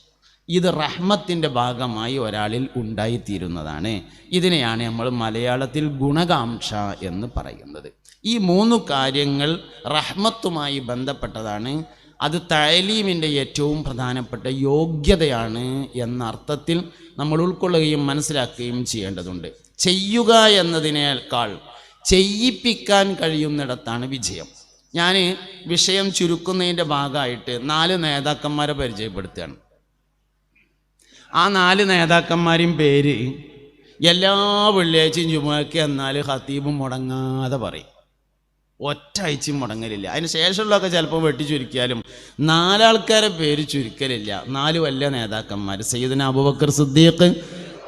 ഇത് റഹ്മത്തിൻ്റെ ഭാഗമായി ഒരാളിൽ ഉണ്ടായിത്തീരുന്നതാണ്. ഇതിനെയാണ് നമ്മൾ മലയാളത്തിൽ ഗുണകാംക്ഷ എന്ന് പറയുന്നത്. ഈ 3 കാര്യങ്ങൾ റഹ്മത്തുമായി ബന്ധപ്പെട്ടതാണ്. അത് തഅലീമിൻ്റെ ഏറ്റവും പ്രധാനപ്പെട്ട യോഗ്യതയാണ് എന്ന അർത്ഥത്തിൽ നമ്മൾ ഉൾക്കൊള്ളുകയും മനസ്സിലാക്കുകയും ചെയ്യേണ്ടതുണ്ട്. ചെയ്യുക എന്നതിനേക്കാൾ ചെയ്യിപ്പിക്കാൻ കഴിയുന്നിടത്താണ് വിജയം. ഞാൻ വിഷയം ചുരുക്കുന്നതിൻ്റെ ഭാഗമായിട്ട് 4 നേതാക്കന്മാരെ പരിചയപ്പെടുത്തുകയാണ്. ആ 4 നേതാക്കന്മാരെയും പേര് എല്ലാ വെള്ളിയാഴ്ചയും ജുമുഅക്ക് എന്നാൽ ഖത്തീബും മുടങ്ങാതെ പറയും. ഒറ്റാഴ്ചയും മുടങ്ങലില്ല. അതിന് ശേഷമുള്ളതൊക്കെ ചിലപ്പോൾ വെട്ടി ചുരുക്കിയാലും 4 ആൾക്കാരെ പേര് ചുരുക്കലില്ല. 4 വലിയ നേതാക്കന്മാർ: Sayyiduna Abu Bakr Siddiq,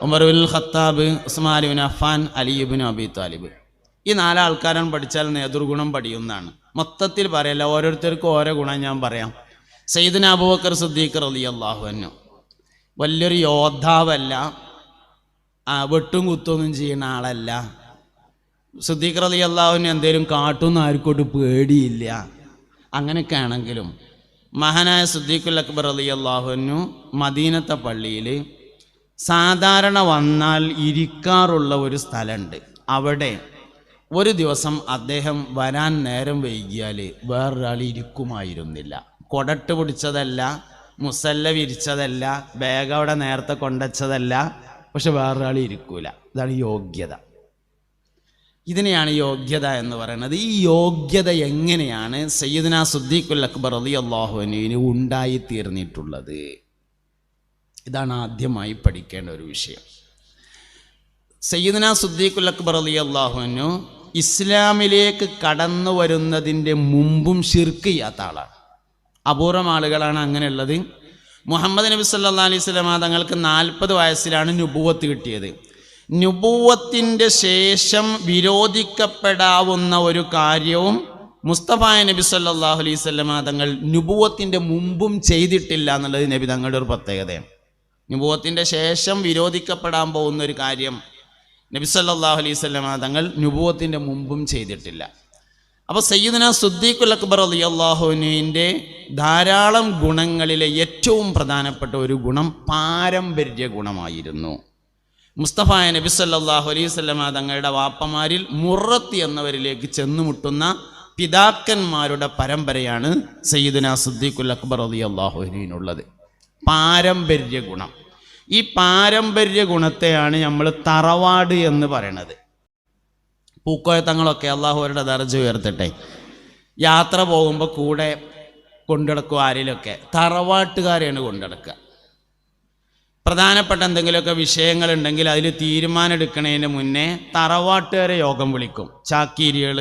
Umar ibn al Khattab, Uthman ibn Affan, Ali ibn Abi Talib. ഈ 4 ആൾക്കാരാണ് പഠിച്ചാൽ നേതൃഗുണം പഠിയുന്നതാണ്. മൊത്തത്തിൽ പറയല്ല, ഓരോരുത്തർക്കും ഓരോ ഗുണം ഞാൻ പറയാം. സയ്യിദുന അബൂബക്കർ സിദ്ദീഖ് റളിയല്ലാഹു അൻഹു വലിയൊരു യോദ്ധാവല്ല, വെട്ടും കുത്തൊന്നും ചെയ്യുന്ന ആളല്ല. സിദ്ദീഖ് റളിയല്ലാഹു അൻഹു എന്തേലും കാട്ടുന്ന ആർക്കോട്ട് പേടിയില്ല. അങ്ങനെയൊക്കെ ആണെങ്കിലും മഹാനായ സിദ്ദീഖുൽ അക്ബർ റളിയല്ലാഹു അൻഹു മദീനത്തെ പള്ളിയിൽ സാധാരണ വന്നാൽ ഇരിക്കാറുള്ള ഒരു സ്ഥലമുണ്ട്. അവിടെ ഒരു ദിവസം അദ്ദേഹം വരാൻ നേരം വൈകിയാൽ വേറൊരാൾ ഇരിക്കുമായിരുന്നില്ല. കൊടട്ട് പിടിച്ചതല്ല, മുസല്ല വിരിച്ചതല്ല, ബാഗ് അവിടെ നേരത്തെ കൊണ്ടുവച്ചതല്ല, പക്ഷെ വേറൊരാൾ ഇരിക്കൂല. ഇതാണ് യോഗ്യത. ഇതിനെയാണ് യോഗ്യത എന്ന് പറയുന്നത്. ഈ യോഗ്യത എങ്ങനെയാണ് സയ്യിദുനാ സിദ്ദീഖുൽ അക്ബർ റളിയല്ലാഹു അൻഹുവിന് ഉണ്ടായിത്തീർന്നിട്ടുള്ളത്? ഇതാണ് ആദ്യമായി പഠിക്കേണ്ട ഒരു വിഷയം. സയ്യിദുനാ സിദ്ദീഖുൽ അക്ബർ റളിയല്ലാഹു അൻഹു ഇസ്ലാമിലേക്ക് കടന്നു വരുന്നതിൻ്റെ മുമ്പും ശിർക്ക് ചെയ്യാത്ത ആളാണ്. അപൂർവം ആളുകളാണ് അങ്ങനെയുള്ളത്. മുഹമ്മദ് നബി സല്ലല്ലാഹു അലൈഹി വസല്ലം തങ്ങൾക്ക് 40 വയസ്സിലാണ് നുബുവത്ത് കിട്ടിയത്. നുബുവത്തിൻ്റെ ശേഷം വിരോധിക്കപ്പെടാവുന്ന ഒരു കാര്യവും മുസ്തഫ നബി സല്ലല്ലാഹു അലൈഹി വസല്ലം തങ്ങൾ നുബുവത്തിൻ്റെ മുമ്പും ചെയ്തിട്ടില്ല എന്നുള്ളത് നബി തങ്ങളുടെ ഒരു പ്രത്യേകതയാണ്. നുബുവത്തിൻ്റെ ശേഷം വിരോധിക്കപ്പെടാൻ പോകുന്ന ഒരു കാര്യം നബി സല്ലല്ലാഹു അലൈഹി വസല്ലമ തങ്ങൾ നുബുവത്തിൻ്റെ മുമ്പും ചെയ്തിട്ടില്ല. അപ്പോൾ സയ്യിദുനാ സിദ്ദീഖുൽ അക്ബർ റളിയല്ലാഹു അൻഹുവിൻ്റെ ധാരാളം ഗുണങ്ങളിലെ ഏറ്റവും പ്രധാനപ്പെട്ട ഒരു ഗുണം പാരമ്പര്യ ഗുണമായിരുന്നു. മുസ്തഫായ നബി സല്ലല്ലാഹു അലൈഹി വസല്ലമ തങ്ങളുടെ വാപ്പമാരിൽ മുറത്ത് എന്നവരിലേക്ക് ചെന്നുമുട്ടുന്ന പിതാക്കന്മാരുടെ പരമ്പരയാണ് സയ്യിദുനാ സിദ്ദീഖുൽ അക്ബർ റളിയല്ലാഹു അൻഹുവിനുള്ളത്. പാരമ്പര്യ ഗുണം. ഈ പാരമ്പര്യ ഗുണത്തെയാണ് നമ്മൾ തറവാട് എന്ന് പറയണത്. പൂക്കോയ തങ്ങളൊക്കെ അള്ളാഹു അവരുടെ ദർജ ഉയർത്തട്ടെ, യാത്ര പോകുമ്പോൾ കൂടെ കൊണ്ടുനടക്കും. ആരിലൊക്കെ തറവാട്ടുകാരെയാണ് കൊണ്ടുനടക്കുക. പ്രധാനപ്പെട്ട എന്തെങ്കിലുമൊക്കെ വിഷയങ്ങളുണ്ടെങ്കിൽ അതിൽ തീരുമാനം എടുക്കുന്നതിന് മുന്നേ തറവാട്ടുകാരെ യോഗം വിളിക്കും. ചാക്കീരികൾ,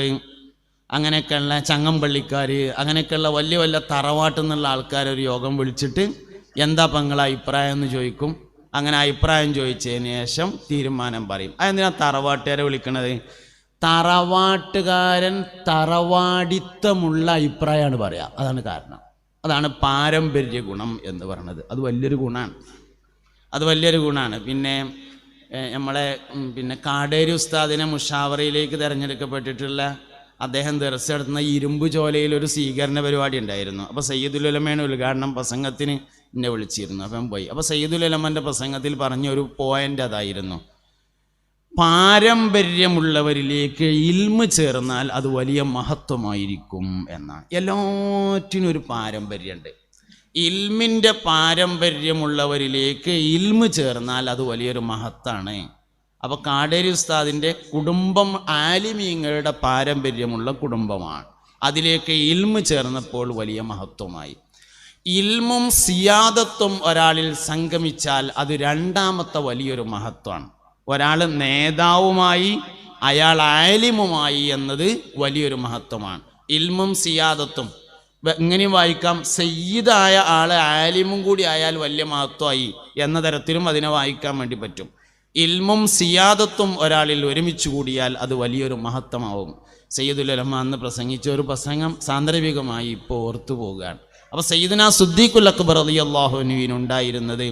അങ്ങനെയൊക്കെയുള്ള ചങ്ങമ്പള്ളിക്കാർ, അങ്ങനെയൊക്കെയുള്ള വലിയ വലിയ തറവാട്ടിൽ നിന്നുള്ള ആൾക്കാരൊരു യോഗം വിളിച്ചിട്ട് എന്താ പങ്ങളെ അഭിപ്രായം എന്ന് ചോദിക്കും. അങ്ങനെ അഭിപ്രായം ചോദിച്ചതിന് ശേഷം തീരുമാനം പറയും. അതെന്തിനാ തറവാട്ടുകാരെ വിളിക്കണത്? തറവാട്ടുകാരൻ തറവാടിത്തമുള്ള അഭിപ്രായമാണ് പറയുക. അതാണ് കാരണം. അതാണ് പാരമ്പര്യ ഗുണം എന്ന് പറയുന്നത്. അത് വലിയൊരു ഗുണമാണ്. പിന്നെ കാടേരി ഉസ്താദിനെ മുഷാവറയിലേക്ക് തിരഞ്ഞെടുക്കപ്പെട്ടിട്ടുള്ള അദ്ദേഹം ദർസ് നടത്തുന്ന ഇരുമ്പ് ചോലയിൽ ഒരു സ്വീകരണ പരിപാടി ഉണ്ടായിരുന്നു. അപ്പോൾ സയ്യിദുൽ ഉലമയുടെ ഉദ്ഘാടനം പ്രസംഗത്തിന് എന്നെ വിളിച്ചിരുന്നു. അപ്പം പോയി. അപ്പോൾ സയ്യിദുൽ ഉലമൻ്റെ പ്രസംഗത്തിൽ പറഞ്ഞൊരു പോയിൻ്റ് അതായിരുന്നു, പാരമ്പര്യമുള്ളവരിലേക്ക് ഇൽമ് ചേർന്നാൽ അത് വലിയ മഹത്വമായിരിക്കും എന്നാണ്. എല്ലാറ്റിനും ഒരു പാരമ്പര്യമുണ്ട്. ഇൽമിൻ്റെ പാരമ്പര്യമുള്ളവരിലേക്ക് ഇൽമ് ചേർന്നാൽ അത് വലിയൊരു മഹത്താണ്. അപ്പോൾ കാടേരി ഉസ്താദിൻ്റെ കുടുംബം ആലിമീങ്ങളുടെ പാരമ്പര്യമുള്ള കുടുംബമാണ്. അതിലേക്ക് ഇൽമ് ചേർന്നപ്പോൾ വലിയ മഹത്വമായി. ഇൽമും സിയാദത്തും ഒരാളിൽ സംഗമിച്ചാൽ അത് രണ്ടാമത്തെ വലിയൊരു മഹത്വമാണ്. ഒരാൾ നേതാവുമായി അയാൾ ആലിമുമായി എന്നത് വലിയൊരു മഹത്വമാണ്. ഇൽമും സിയാദത്തും എങ്ങനെ വായിക്കാം? സയ്യിദായ ആൾ ആലിമും കൂടി ആയാൽ വലിയ മഹത്വമായി എന്ന തരത്തിലും അതിനെ വായിക്കാൻ വേണ്ടി പറ്റും. ഇൽമും സിയാദത്തും ഒരാളിൽ ഒരുമിച്ച് കൂടിയാൽ അത് വലിയൊരു മഹത്വമാവും. സയ്യിദുൽ ഉലമ അന്ന് പ്രസംഗിച്ച ഒരു പ്രസംഗം സാന്ദർഭികമായി ഇപ്പോൾ ഓർത്തു പോവുകയാണ്. അപ്പോൾ സയ്യിദുനാ സിദ്ദീഖുൽ അക്ബർ റളിയല്ലാഹു അൻഹുവിനുണ്ടായിരുന്നത്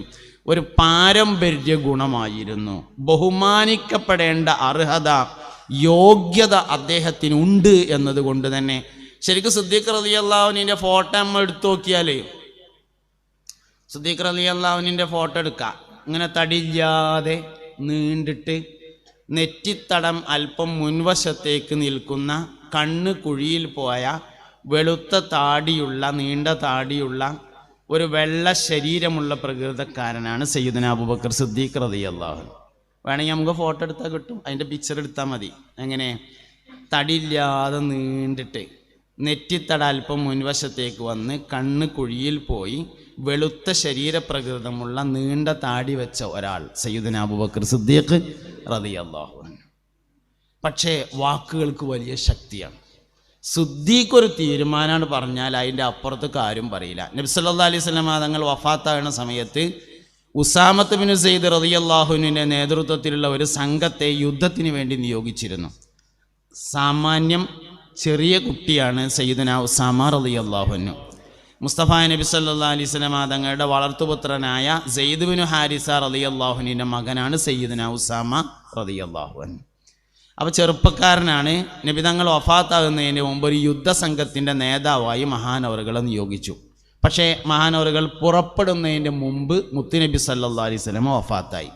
ഒരു പാരമ്പര്യ ഗുണമായിരുന്നു. ബഹുമാനിക്കപ്പെടേണ്ട അർഹത, യോഗ്യത അദ്ദേഹത്തിനുണ്ട് എന്നതുകൊണ്ട് തന്നെ ശരിക്കും സിദ്ദീഖ് റളിയല്ലാഹു അൻഹുവിൻ്റെ ഫോട്ടോ നമ്മൾ എടുത്തു നോക്കിയാൽ, സിദ്ദീഖ് റളിയല്ലാഹു അൻഹുവിൻ്റെ ഫോട്ടോ എടുക്കുക. ഇങ്ങനെ തടിയില്ലാതെ നീണ്ടിട്ട് നെറ്റിത്തടം അല്പം മുൻവശത്തേക്ക് നിൽക്കുന്ന, കണ്ണ് കുഴിയിൽ പോയ, വെളുത്ത താടിയുള്ള, നീണ്ട താടിയുള്ള ഒരു വെള്ള ശരീരമുള്ള പ്രകൃതക്കാരനാണ് സയ്യിദുനാ അബൂബക്കർ സിദ്ദീഖ് റളിയല്ലാഹു അൻഹു. വേണമെങ്കിൽ നമുക്ക് ഫോട്ടോ എടുത്താൽ കിട്ടും, അതിൻ്റെ പിക്ചർ എടുത്താൽ മതി. എങ്ങനെ? തടിയില്ലാതെ നീണ്ടിട്ട് നെറ്റിത്തട അല്പം മുൻവശത്തേക്ക് വന്ന് കണ്ണ് കുഴിയിൽ പോയി വെളുത്ത ശരീരപ്രകൃതമുള്ള നീണ്ട താടി വെച്ച ഒരാൾ സയ്യിദുനാ അബൂബക്കർ സിദ്ദീഖ് റളിയല്ലാഹു അൻഹു. പക്ഷേ വാക്കുകൾക്ക് വലിയ ശക്തിയാണ്. സിദ്ദീഖ് ഒരു തീരുമാനമാണ് പറഞ്ഞാൽ അതിൻ്റെ അപ്പുറത്തേക്ക് ആരും പറയില്ല. നബി സല്ലല്ലാഹു അലൈഹി വസല്ലം തങ്ങൾ വഫാത്താകുന്ന സമയത്ത് ഉസാമത്ത് ബിൻ സെയ്ദ് റളിയല്ലാഹു അൻഹുവിൻ്റെ നേതൃത്വത്തിലുള്ള ഒരു സംഘത്തെ യുദ്ധത്തിന് വേണ്ടി നിയോഗിച്ചിരുന്നു. സാമാന്യം ചെറിയ കുട്ടിയാണ് സയ്യിദുനാ ഉസാമ റളിയല്ലാഹു അൻഹു. മുസ്തഫ നബി സല്ലല്ലാഹു അലൈഹി വസല്ലം തങ്ങളുടെ വളർത്തുപുത്രനായ സെയ്ദ് ബിൻ ഹാരിസ റളിയല്ലാഹു അൻഹുവിൻ്റെ മകനാണ് സയ്യിദുനാ ഉസാമ റളിയല്ലാഹു അൻഹു. അപ്പോൾ ചെറുപ്പക്കാരനാണ്. നബി തങ്ങൾ വഫാത്താകുന്നതിന് മുമ്പ് ഒരു യുദ്ധസംഘത്തിൻ്റെ നേതാവായി മഹാനവറുകളെ നിയോഗിച്ചു. പക്ഷേ മഹാനവറുകൾ പുറപ്പെടുന്നതിൻ്റെ മുമ്പ് മുത്തുനബി സല്ലല്ലാഹു അലൈഹി വസല്ലം വഫാത്തായി.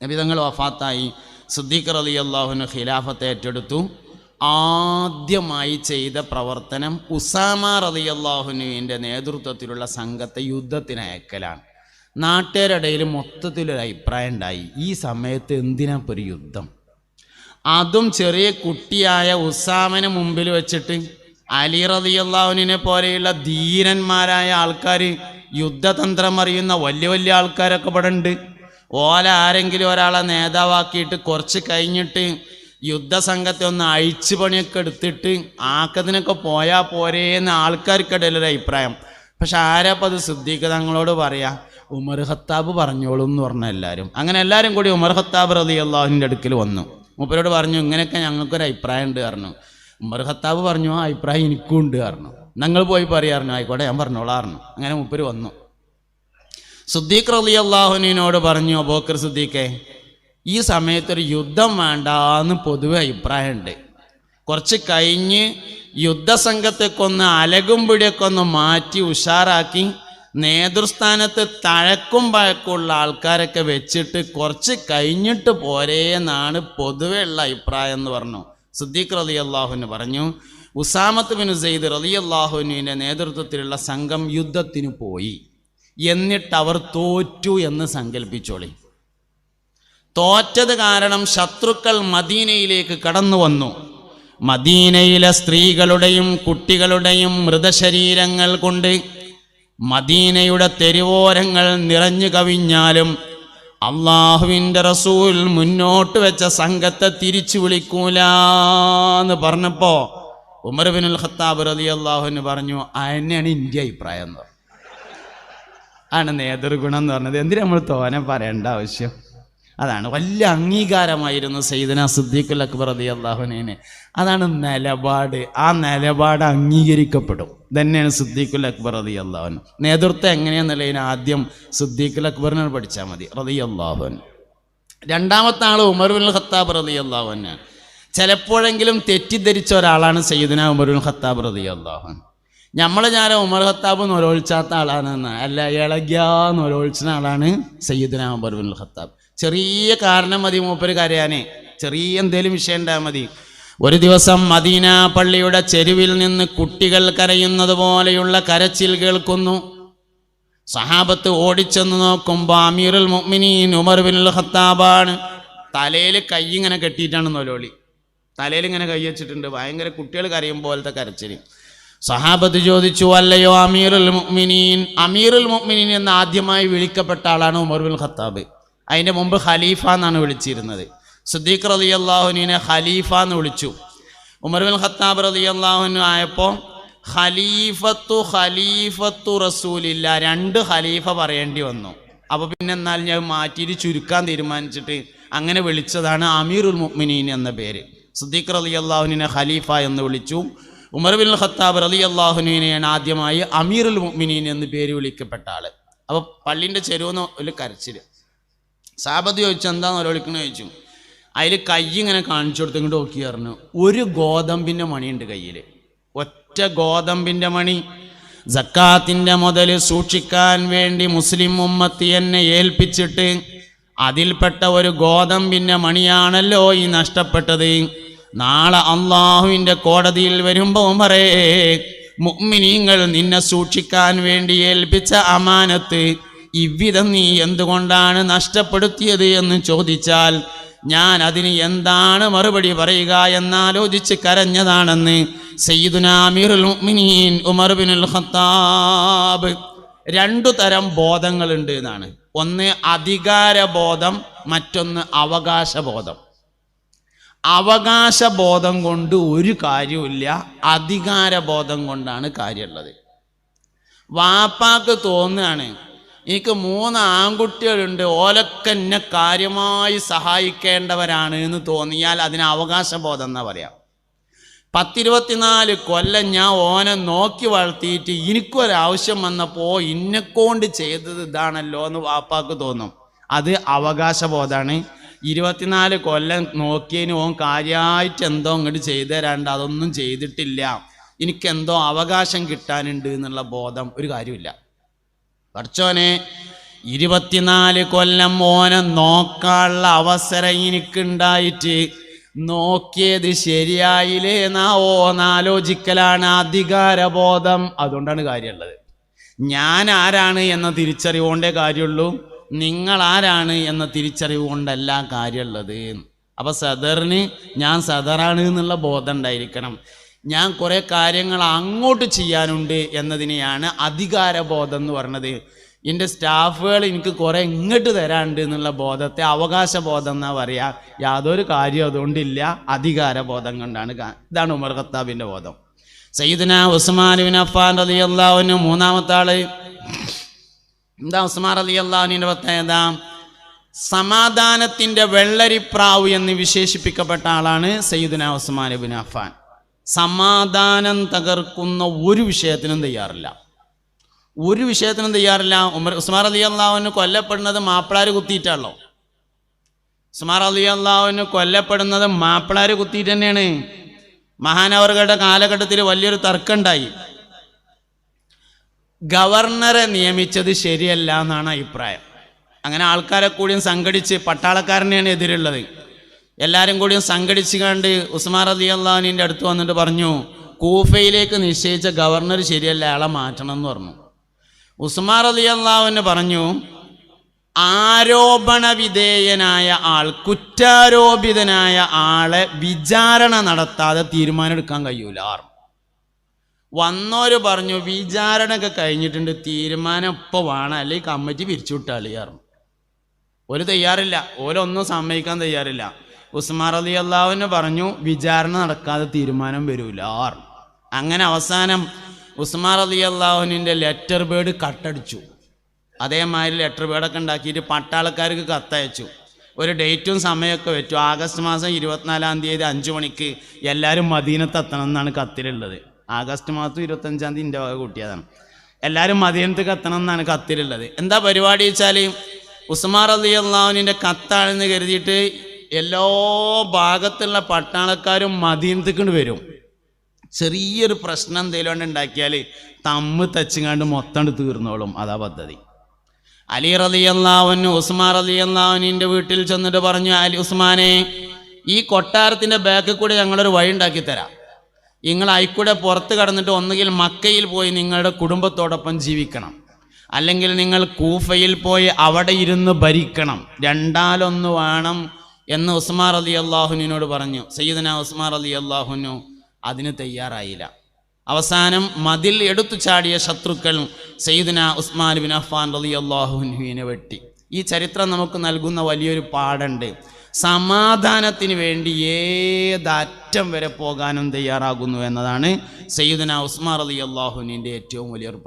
നബി തങ്ങൾ വഫാത്തായി. സിദ്ദീഖ് റളിയല്ലാഹു അൻഹു ഖിലാഫത്ത് ഏറ്റെടുത്തു. ആദ്യമായി ചെയ്ത പ്രവർത്തനം ഉസാമ റളിയല്ലാഹു അൻഹുവിൻ്റെ നേതൃത്വത്തിലുള്ള സംഘത്തെ യുദ്ധത്തിന് അയക്കലാണ്. നാട്ടുകാരുടെ മൊത്തത്തിലൊരു അഭിപ്രായം ഉണ്ടായി, ഈ സമയത്ത് എന്തിനാ ഇപ്പോൾ ഒരു യുദ്ധം? അതും ചെറിയ കുട്ടിയായ ഉസാമനെ മുമ്പിൽ വെച്ചിട്ട് അലി റളിയല്ലാഹു അൻഹുവിനെ പോലെയുള്ള ധീരന്മാരായ ആൾക്കാർ, യുദ്ധതന്ത്രം അറിയുന്ന വലിയ വലിയ ആൾക്കാരൊക്കെ ഇവിടെ ഉണ്ട്. ഓല ആരെങ്കിലും ഒരാളെ നേതാവാക്കിയിട്ട് കുറച്ച് കഴിഞ്ഞിട്ട് യുദ്ധസംഘത്തെ ഒന്ന് അഴിച്ചു പണിയൊക്കെ എടുത്തിട്ട് ആക്കത്തിനൊക്കെ പോയാൽ പോരേന്ന് ആൾക്കാർക്കിടയിലൊരു അഭിപ്രായം. പക്ഷെ ആരാപ്പം അത് സിദ്ദീഖ് തങ്ങളോട് പറയാ? ഉമർ ഖത്താബ് പറഞ്ഞോളൂ എന്ന് പറഞ്ഞ എല്ലാവരും. അങ്ങനെ എല്ലാവരും കൂടി ഉമർ ഖത്താബ് റളിയല്ലാഹുവിൻ്റെ അടുക്കൽ വന്നു. മൂപ്പരോട് പറഞ്ഞു, ഇങ്ങനെയൊക്കെ ഞങ്ങൾക്കൊരു അഭിപ്രായം ഉണ്ട് പറഞ്ഞു. ഉമർ ഖത്താബ് പറഞ്ഞു, ആ അഭിപ്രായം എനിക്കും ഉണ്ട് പറഞ്ഞു. ഞങ്ങൾ പോയി പറയാറുണ്ട്, ആയിക്കോട്ടെ ഞാൻ പറഞ്ഞോളാറുണ്ട്. അങ്ങനെ മൂപ്പര് വന്നു. സിദ്ദീഖ് റളിയല്ലാഹു അൻഹുവിനോട് പറഞ്ഞു, അബൂബക്കർ സിദ്ദീഖേ, ഈ സമയത്തൊരു യുദ്ധം വേണ്ടാന്ന് പൊതുവെ അഭിപ്രായമുണ്ട്. കുറച്ച് കഴിഞ്ഞ് യുദ്ധസംഘത്തെയൊക്കെ ഒന്ന് അലകും പിടിയൊക്കെ ഒന്ന് മാറ്റി ഉഷാറാക്കി നേതൃസ്ഥാനത്ത് തഴക്കും പഴക്കമുള്ള ആൾക്കാരൊക്കെ വെച്ചിട്ട് കുറച്ച് കഴിഞ്ഞിട്ട് പോരേ എന്നാണ് പൊതുവെ ഉള്ള അഭിപ്രായം എന്ന് പറഞ്ഞു. സിദ്ദീഖ് റളിയല്ലാഹു പറഞ്ഞു, ഉസാമത്ത് ബിൻ സെയ്ദ് റളിയല്ലാഹുവിൻ്റെ നേതൃത്വത്തിലുള്ള സംഘം യുദ്ധത്തിന് പോയി, എന്നിട്ട് അവർ തോറ്റു എന്ന് സങ്കല്പിച്ചോളി. തോറ്റത് കാരണം ശത്രുക്കൾ മദീനയിലേക്ക് കടന്നു വന്നു. മദീനയിലെ സ്ത്രീകളുടെയും കുട്ടികളുടെയും മൃതശരീരങ്ങൾ കൊണ്ട് മദീനയുടെ തെരുവോരങ്ങൾ നിറഞ്ഞു കവിഞ്ഞാലും അള്ളാഹുവിൻ്റെ റസൂൽ മുന്നോട്ട് വെച്ച സംഘത്തെ തിരിച്ചു വിളിക്കൂലെന്ന് പറഞ്ഞപ്പോൾ ഉമർ ഇബ്നുൽ ഖത്താബ് റളിയല്ലാഹു അൻഹു പറഞ്ഞു, അതിനെയാണ് എൻ്റെ അഭിപ്രായം എന്ന് പറഞ്ഞു. ആണ് നേതൃഗുണം എന്ന് പറഞ്ഞത്. എന്തിനാ നമ്മൾ തോനെ പറയേണ്ട ആവശ്യം? അതാണ് വലിയ അംഗീകാരമായിരുന്നു സയ്യിദുനാ സിദ്ദീഖുൽ അക്ബർ റളിയല്ലാഹു അൻഹുവിന്. അതാണ് നിലപാട്. ആ നിലപാട് അംഗീകരിക്കപ്പെടും. തന്നെയാണ് സിദ്ദീഖുൽ അക്ബർ റളിയല്ലാഹു അൻഹു. നേതൃത്വം എങ്ങനെയാണെന്നുള്ളതിന് ആദ്യം സിദ്ദീഖുൽ അക്ബറിനോട് പഠിച്ചാൽ മതി റളിയല്ലാഹു അൻഹു. രണ്ടാമത്തെ ആൾ ഉമർ ഇബ്നുൽ ഖത്താബ് റളിയല്ലാഹു അൻഹു. ചിലപ്പോഴെങ്കിലും തെറ്റിദ്ധരിച്ച ഒരാളാണ് സയ്യിദുനാ ഉമർ ഇബ്നുൽ ഖത്താബ് റളിയല്ലാഹു അൻഹു. ഞാൻ ഉമർ ഖത്താബ് നൊരോളിച്ചാത്ത ആളാണെന്ന്, അല്ല ഇളകിയാന്ന് നൊരോളിച്ച ആളാണ് സയ്യിദുനാ ഉമർ ഇബ്നുൽ ഖത്താബ്. ചെറിയ കാരണം മതി മൂപ്പര് കരയാനേ, ചെറിയ എന്തേലും വിഷയം ഉണ്ടായാൽ മതി. ഒരു ദിവസം മദീന പള്ളിയുടെ ചെരുവിൽ നിന്ന് കുട്ടികൾ കരയുന്നത് പോലെയുള്ള കരച്ചിൽ കേൾക്കുന്നു. സഹാബത്ത് ഓടിച്ചെന്ന് നോക്കുമ്പോൾ അമീറുൽ മുഅ്മിനീൻ ഉമർ ഇബ്നുൽ ഖത്താബാണ്. തലയിൽ കൈ ഇങ്ങനെ കെട്ടിയിട്ടാണ് നൊലോളി. തലയിൽ ഇങ്ങനെ കൈ വെച്ചിട്ടുണ്ട്. ഭയങ്കര കുട്ടികൾ കരയും പോലത്തെ കരച്ചിൽ. സഹാബത്ത് ചോദിച്ചു, അല്ലയോ അമീറുൽ മുഅ്മിനീൻ? അമീറുൽ മുഅ്മിനീൻ എന്ന് ആദ്യമായി വിളിക്കപ്പെട്ട ആളാണ് ഉമർ ഇബ്നുൽ ഖത്താബ്. അതിൻ്റെ മുമ്പ് ഖലീഫ എന്നാണ് വിളിച്ചിരുന്നത്. സിദ്ദീഖ് റളിയല്ലാഹു അൻഹുവിനെ ഖലീഫ എന്ന് വിളിച്ചു. ഉമർ ഇബ്നുൽ ഖത്താബ് റളിയല്ലാഹു അൻഹു ആയപ്പോൾ ഖലീഫത്തു റസൂലില്ല, രണ്ട് ഖലീഫ പറയേണ്ടി വന്നു. അപ്പോൾ പിന്നെ എന്നാൽ ഞാൻ മാറ്റിയിട്ട് ചുരുക്കാൻ തീരുമാനിച്ചിട്ട് അങ്ങനെ വിളിച്ചതാണ് അമീറുൽ മുഅ്മിനീൻ എന്ന പേര്. സിദ്ദീഖ് റളിയല്ലാഹു അൻഹുവിനെ ഖലീഫ എന്ന് വിളിച്ചു. ഉമർ ഇബ്നുൽ ഖത്താബ് റളിയല്ലാഹു അൻഹുവിനെയാണ് ആദ്യമായി അമീറുൽ മുഅ്മിനീൻ എന്ന് പേര് വിളിക്കപ്പെട്ട ആള്. അപ്പോൾ പള്ളിൻ്റെ ചെരുവെന്ന് ഒരു കരച്ചിൽ. സഹാബത്ത് ചോദിച്ചു, എന്താന്ന് വിളിക്കണമെന്ന് ചോദിച്ചു. അതിൽ കൈ ഇങ്ങനെ കാണിച്ചു കൊടുത്ത് ഇങ്ങോട്ട് നോക്കി പറഞ്ഞു, ഒരു ഗോതമ്പിൻ്റെ മണിയുണ്ട് കയ്യിൽ, ഒറ്റ ഗോതമ്പിൻ്റെ മണി. സക്കാത്തിൻ്റെ മുതൽ സൂക്ഷിക്കാൻ വേണ്ടി മുസ്ലിം ഉമ്മത്ത് എന്നെ ഏൽപ്പിച്ചിട്ട് അതിൽപ്പെട്ട ഒരു ഗോതമ്പിൻ്റെ മണിയാണല്ലോ ഈ നഷ്ടപ്പെട്ടത്. നാളെ അള്ളാഹുവിൻ്റെ കോടതിയിൽ വരുമ്പോൾ ഉമറേ, മുഅ്മിനീങ്ങൾ നിന്നെ സൂക്ഷിക്കാൻ വേണ്ടി ഏൽപ്പിച്ച അമാനത്ത് ഇவ்விധം നീ എന്തുകൊണ്ടാണ് നഷ്ടപ്പെടുത്തിയത് എന്ന് ചോദിച്ചാൽ ഞാൻ അതിന് എന്താണ് മറുപടി പറയുക എന്നാലോചിച്ച് കരഞ്ഞതാണെന്ന് സയ്യിദുനാ അമീറുൽ മുഅ്മിനീൻ ഉമർ ഇബ്നുൽ ഖത്താബ്. രണ്ടു തരം ബോധങ്ങളുണ്ട് എന്നാണ്. ഒന്ന് അധികാരബോധം, മറ്റൊന്ന് അവകാശബോധം. അവകാശബോധം കൊണ്ട് ഒരു കാര്യമില്ല, അധികാരബോധം കൊണ്ടാണ് കാര്യമുള്ളത്. വാപ്പാക്ക് തോന്നുകയാണ് എനിക്ക് 3 ആൺകുട്ടികളുണ്ട്, ഓലൊക്കെ എന്നെ കാര്യമായി സഹായിക്കേണ്ടവരാണ് എന്ന് തോന്നിയാൽ അതിന് അവകാശബോധം എന്നാ പറയാം. 10-24 കൊല്ലം ഞാൻ ഓനെ നോക്കി വളർത്തിയിട്ട് എനിക്കൊരാവശ്യം വന്നപ്പോൾ ഇന്നെക്കൊണ്ട് ചെയ്തത് ഇതാണല്ലോ എന്ന് വാപ്പാക്ക് തോന്നും. അത് അവകാശബോധമാണ്. 24 കൊല്ലം നോക്കിയതിന് ഓൻ കാര്യമായിട്ട് എന്തോ ഇങ്ങോട്ട് ചെയ്തു തരാണ്ട് അതൊന്നും ചെയ്തിട്ടില്ല, എനിക്കെന്തോ അവകാശം കിട്ടാനുണ്ട് എന്നുള്ള ബോധം ഒരു കാര്യമില്ല. പഠിച്ചോനെ 24 കൊല്ലം ഓനെ നോക്കാനുള്ള അവസരം എനിക്കുണ്ടായിട്ട് നോക്കിയത് ശരിയായില്ലേ എന്നാലോചിക്കലാണ് അധികാരബോധം. അതുകൊണ്ടാണ് കാര്യമുള്ളത്. ഞാൻ ആരാണ് എന്ന തിരിച്ചറിവുകൊണ്ടേ കാര്യമുള്ളൂ, നിങ്ങൾ ആരാണ് എന്ന തിരിച്ചറിവ് കൊണ്ടല്ല കാര്യമുള്ളത്. അപ്പോൾ സദറിന് ഞാൻ സദറാണ് എന്നുള്ള ബോധം ഉണ്ടായിരിക്കണം. ഞാൻ കുറേ കാര്യങ്ങൾ അങ്ങോട്ട് ചെയ്യാനുണ്ട് എന്നതിനെയാണ് അധികാരബോധം എന്ന് പറഞ്ഞത്. എൻ്റെ സ്റ്റാഫുകൾ എനിക്ക് കുറേ ഇങ്ങോട്ട് തരാനുണ്ട് എന്നുള്ള ബോധത്തെ അവകാശബോധം എന്നാ പറയുക. യാതൊരു കാര്യം അതുകൊണ്ടില്ല, അധികാരബോധം കൊണ്ടാണ്. ഇതാണ് ഉമർ ഖത്താബിൻ്റെ ബോധം. സയ്യിദുനാ ഉസ്മാൻ ഇബ്നു അഫ്ഫാൻ റളിയല്ലാഹു അൻഹു മൂന്നാമത്തെ ആള്. എന്താ ഉസ്മാൻ റളിയല്ലാഹു അൻഹുവിൻ്റെ പ്രത്യേകത? സമാധാനത്തിൻ്റെ വെള്ളരിപ്രാവ് എന്ന് വിശേഷിപ്പിക്കപ്പെട്ട ആളാണ് സയ്യിദുനാ ഉസ്മാൻ ഇബ്നു അഫ്ഫാൻ. സമാധാനം തകർക്കുന്ന ഒരു വിഷയത്തിനും തയ്യാറില്ല, ഒരു വിഷയത്തിനും തയ്യാറില്ല. ഉസ്മാൻ റളിയല്ലാഹു അൻഹു കൊല്ലപ്പെടുന്നത് മാപ്പിളാർ കുത്തിയിട്ടാണല്ലോ. ഉസ്മാൻ റളിയല്ലാഹു അൻഹു കൊല്ലപ്പെടുന്നത് മാപ്പിളാര് കുത്തിയിട്ട് തന്നെയാണ്. മഹാനവറുകളുടെ കാലഘട്ടത്തിൽ വലിയൊരു തർക്കമുണ്ടായി. ഗവർണറെ നിയമിച്ചത് ശരിയല്ല എന്നാണ് അഭിപ്രായം. അങ്ങനെ ആൾക്കാരെ കൂടിയും സംഘടിച്ച്, പട്ടാളക്കാരനെയാണ് എതിരുള്ളത്, എല്ലാവരും കൂടിയും സംഘടിച്ച് കണ്ട് ഉസ്മാൻ റളിയല്ലാഹു അൻഹുവിൻ്റെ അടുത്ത് വന്നിട്ട് പറഞ്ഞു, കൂഫയിലേക്ക് നിശ്ചയിച്ച ഗവർണർ ശരിയല്ല, അയാളെ മാറ്റണം എന്ന് പറഞ്ഞു. ഉസ്മാൻ റളിയല്ലാഹു അൻഹു പറഞ്ഞു, ആരോപണ വിധേയനായ ആൾ, കുറ്റാരോപിതനായ ആളെ വിചാരണ നടത്താതെ തീരുമാനം എടുക്കാൻ കഴിയൂല. വന്നോര് പറഞ്ഞു, വിചാരണയൊക്കെ കഴിഞ്ഞിട്ടുണ്ട്, തീരുമാനം ഇപ്പോൾ വേണം, അല്ലെങ്കിൽ കമ്മിറ്റി പിരിച്ചുവിട്ടാളിയാറും. ഒരു തയ്യാറില്ല, ഓരൊന്നും സമ്മതിക്കാൻ തയ്യാറില്ല. ഉസ്മാൻ റളിയല്ലാഹു അൻഹു പറഞ്ഞു, വിചാരണ നടക്കാതെ തീരുമാനം വരൂല. അങ്ങനെ അവസാനം ഉസ്മാൻ റളിയല്ലാഹു അൻഹുവിൻ്റെ ലെറ്റർ ബേഡ് കട്ടടിച്ചു. അതേമാതിരി ലെറ്റർ ബേഡൊക്കെ ഉണ്ടാക്കിയിട്ട് പട്ടാളക്കാർക്ക് കത്തയച്ചു. ഒരു ഡേറ്റും സമയമൊക്കെ വെച്ചു. ആഗസ്റ്റ് മാസം 24-ാം തീയതി 5 മണിക്ക് എല്ലാവരും മദീനത്ത് എത്തണം എന്നാണ് കത്തിലുള്ളത്. ആഗസ്റ്റ് മാസം 25-ാം തീയതി എൻ്റെ വക കൂട്ടിയതാണ്. എല്ലാവരും മദീനത്ത് എത്തണം എന്നാണ് കത്തിലുള്ളത്. എന്താ പരിപാടി വെച്ചാൽ, ഉസ്മാൻ റളിയല്ലാഹു അൻഹുവിൻ്റെ കത്താണെന്ന് കരുതിയിട്ട് എല്ലാ ഭാഗത്തുള്ള പട്ടാളക്കാരും മദീനത്തേക്കൊണ്ട് വരും. ചെറിയൊരു പ്രശ്നം എന്തെങ്കിലും ഉണ്ടാക്കിയാൽ തമ്മ് തച്ചുങ്ങാണ്ട് മൊത്തം തീർന്നോളും. അതാ പദ്ധതി. അലി റളിയല്ലാഹു അൻഹു ഉസ്മാൻ റളിയല്ലാഹു അൻഹുവിൻ്റെ വീട്ടിൽ ചെന്നിട്ട് പറഞ്ഞു, അലി ഉസ്മാനെ, ഈ കൊട്ടാരത്തിൻ്റെ ബാക്കിൽ കൂടെ ഞങ്ങളൊരു വഴി ഉണ്ടാക്കി തരാം. നിങ്ങൾ അയിക്കൂടെ പുറത്ത് കടന്നിട്ട് ഒന്നുകിൽ മക്കയിൽ പോയി നിങ്ങളുടെ കുടുംബത്തോടൊപ്പം ജീവിക്കണം, അല്ലെങ്കിൽ നിങ്ങൾ കൂഫയിൽ പോയി അവിടെ ഇരുന്ന് ഭരിക്കണം. രണ്ടാലൊന്ന് വേണം എന്ന് ഉസ്മാൻ റളിയല്ലാഹു അൻഹുവിനോട് പറഞ്ഞു. സയ്യിദുനാ ഉസ്മാൻ റളിയല്ലാഹു അൻഹു അതിന് തയ്യാറായില്ല. അവസാനം മതിൽ എടുത്തു ചാടിയ ശത്രുക്കൾ സയ്യിദുനാ ഉസ്മാൻ ബിൻ അഫ്ഫാൻ റളിയല്ലാഹു അൻഹുവിനെ വെട്ടി. ഈ ചരിത്രം നമുക്ക് നൽകുന്ന വലിയൊരു പാഠമുണ്ട്. സമാധാനത്തിന് വേണ്ടി ഏതറ്റം വരെ പോകാനും തയ്യാറാകുന്നു എന്നതാണ് സയ്യിദുനാ ഉസ്മാൻ റളിയല്ലാഹു അൻഹുവിൻ്റെ ഏറ്റവും വലിയൊരു